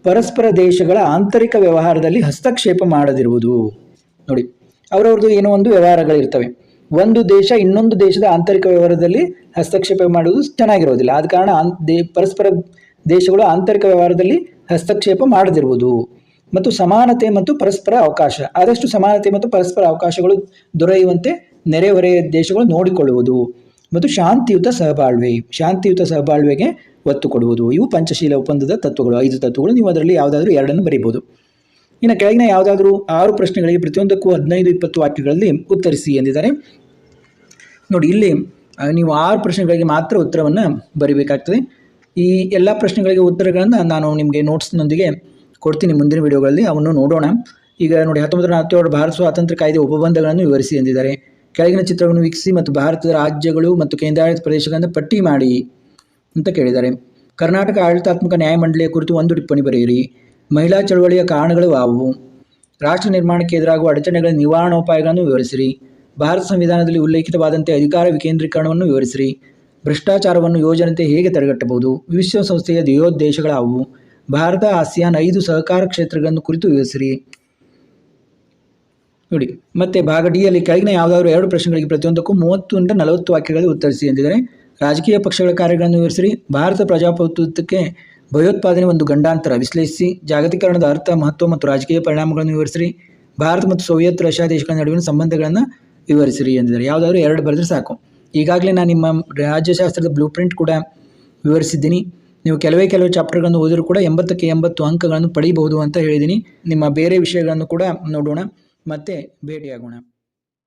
ಪರಸ್ಪರ ದೇಶಗಳ ಆಂತರಿಕ ವ್ಯವಹಾರದಲ್ಲಿ ಹಸ್ತಕ್ಷೇಪ ಮಾಡದಿರುವುದು. ನೋಡಿ, ಅವರವ್ರದ್ದು ಏನೋ ಒಂದು ವ್ಯವಹಾರಗಳಿರ್ತವೆ. ಒಂದು ದೇಶ ಇನ್ನೊಂದು ದೇಶದ ಆಂತರಿಕ ವ್ಯವಹಾರದಲ್ಲಿ ಹಸ್ತಕ್ಷೇಪ ಮಾಡುವುದು ಚೆನ್ನಾಗಿರೋದಿಲ್ಲ. ಆದ ಕಾರಣ ಪರಸ್ಪರ ದೇಶಗಳು ಆಂತರಿಕ ವ್ಯವಹಾರದಲ್ಲಿ ಹಸ್ತಕ್ಷೇಪ ಮಾಡದಿರುವುದು. ಮತ್ತು ಸಮಾನತೆ ಮತ್ತು ಪರಸ್ಪರ ಅವಕಾಶ, ಆದಷ್ಟು ಸಮಾನತೆ ಮತ್ತು ಪರಸ್ಪರ ಅವಕಾಶಗಳು ದೊರೆಯುವಂತೆ ನೆರೆಹೊರೆಯ ದೇಶಗಳು ನೋಡಿಕೊಳ್ಳುವುದು. ಮತ್ತು ಶಾಂತಿಯುತ ಸಹಬಾಳ್ವೆಗೆ ಒತ್ತು ಕೊಡುವುದು. ಇವು ಪಂಚಶೀಲ ಒಪ್ಪಂದದ ತತ್ವಗಳು, 5 ತತ್ವಗಳು. ನೀವು ಅದರಲ್ಲಿ ಯಾವುದಾದ್ರೂ 2 ಬರೀಬಹುದು. ಇನ್ನು ಕೆಳಗಿನ ಯಾವುದಾದ್ರೂ 6 ಪ್ರಶ್ನೆಗಳಿಗೆ ಪ್ರತಿಯೊಂದಕ್ಕೂ 15-20 ವಾಕ್ಯಗಳಲ್ಲಿ ಉತ್ತರಿಸಿ ಎಂದಿದ್ದಾರೆ. ನೋಡಿ, ಇಲ್ಲಿ ನೀವು 6 ಪ್ರಶ್ನೆಗಳಿಗೆ ಮಾತ್ರ ಉತ್ತರವನ್ನು ಬರೀಬೇಕಾಗ್ತದೆ. ಈ ಎಲ್ಲ ಪ್ರಶ್ನೆಗಳಿಗೆ ಉತ್ತರಗಳನ್ನು ನಾನು ನಿಮಗೆ ನೋಟ್ಸ್ನೊಂದಿಗೆ ಕೊಡ್ತೀನಿ ಮುಂದಿನ ವಿಡಿಯೋಗಳಲ್ಲಿ, ಅವನ್ನು ನೋಡೋಣ. ಈಗ ನೋಡಿ, 1947 ಭಾರತ ಸ್ವಾತಂತ್ರ್ಯ ಕಾಯ್ದೆ ಉಪಬಂಧಗಳನ್ನು ವಿವರಿಸಿ ಎಂದಿದ್ದಾರೆ. ಕೆಳಗಿನ ಚಿತ್ರವನ್ನು ವೀಕ್ಷಿಸಿ ಮತ್ತು ಭಾರತದ ರಾಜ್ಯಗಳು ಮತ್ತು ಕೇಂದ್ರಾಡಳಿತ ಪ್ರದೇಶಗಳನ್ನು ಪಟ್ಟಿ ಮಾಡಿ ಅಂತ ಕೇಳಿದ್ದಾರೆ. ಕರ್ನಾಟಕ ಆಡಳಿತಾತ್ಮಕ ನ್ಯಾಯಮಂಡಳಿಯ ಕುರಿತು 1 ಟಿಪ್ಪಣಿ ಬರೆಯಿರಿ. ಮಹಿಳಾ ಚಳವಳಿಯ ಕಾರಣಗಳು ಯಾವುವು? ರಾಷ್ಟ್ರ ನಿರ್ಮಾಣಕ್ಕೆ ಎದುರಾಗುವ ಅಡಚಣೆಗಳ ನಿವಾರಣೋಪಾಯಗಳನ್ನು ವಿವರಿಸಿರಿ. ಭಾರತ ಸಂವಿಧಾನದಲ್ಲಿ ಉಲ್ಲೇಖಿತವಾದಂತೆ ಅಧಿಕಾರ ವಿಕೇಂದ್ರೀಕರಣವನ್ನು ವಿವರಿಸಿರಿ. ಭ್ರಷ್ಟಾಚಾರವನ್ನು ಯೋಜನತೆ ಹೇಗೆ ತಡೆಗಟ್ಟಬಹುದು? ವಿಶ್ವಸಂಸ್ಥೆಯ ಧ್ಯೇಯೋದ್ದೇಶಗಳಾವುವು? ಭಾರತ ಆಸಿಯಾನ್ 5 ಸಹಕಾರ ಕ್ಷೇತ್ರಗಳನ್ನು ಕುರಿತು ವಿವರಿಸಿರಿ. ನೋಡಿ, ಮತ್ತೆ ಭಾಗ ಡಿ ಯಲ್ಲಿ ಕೆಳಗಿನ ಯಾವುದಾದ್ರು 2 ಪ್ರಶ್ನೆಗಳಿಗೆ ಪ್ರತಿಯೊಂದಕ್ಕೂ 30 ರಿಂದ 40 ವಾಕ್ಯಗಳಲ್ಲಿ ಉತ್ತರಿಸಿ ಎಂದಿದ್ದಾರೆ. ರಾಜಕೀಯ ಪಕ್ಷಗಳ ಕಾರ್ಯಗಳನ್ನು ವಿವರಿಸಿರಿ. ಭಾರತ ಪ್ರಜಾಪ್ರಭುತ್ವಕ್ಕೆ ಭಯೋತ್ಪಾದನೆ ಒಂದು ಗಂಡಾಂತರ, ವಿಶ್ಲೇಷಿಸಿ. ಜಾಗತೀಕರಣದ ಅರ್ಥ, ಮಹತ್ವ ಮತ್ತು ರಾಜಕೀಯ ಪರಿಣಾಮಗಳನ್ನು ವಿವರಿಸಿರಿ. ಭಾರತ ಮತ್ತು ಸೋವಿಯತ್ ರಷ್ಯಾ ದೇಶಗಳ ನಡುವಿನ ಸಂಬಂಧಗಳನ್ನು ವಿವರಿಸಿರಿ ಎಂದಿದ್ದಾರೆ. ಯಾವುದಾದ್ರು 2 ಬರೆದ್ರೆ ಸಾಕು. ಈಗಾಗಲೇ ನಾನು ನಿಮ್ಮ ರಾಜ್ಯಶಾಸ್ತ್ರದ ಬ್ಲೂ ಪ್ರಿಂಟ್ ಕೂಡ ವಿವರಿಸಿದ್ದೀನಿ. ನೀವು ಕೆಲವೇ ಚಾಪ್ಟರ್ಗಳನ್ನು ಓದಿದ್ರು ಕೂಡ 80ಕ್ಕೆ 80 ಅಂಕಗಳನ್ನು ಪಡೆಯಬಹುದು ಅಂತ ಹೇಳಿದ್ದೀನಿ. ನಿಮ್ಮ ಬೇರೆ ವಿಷಯಗಳನ್ನು ಕೂಡ ನೋಡೋಣ, ಮತ್ತೆ ಭೇಟಿಯಾಗೋಣ.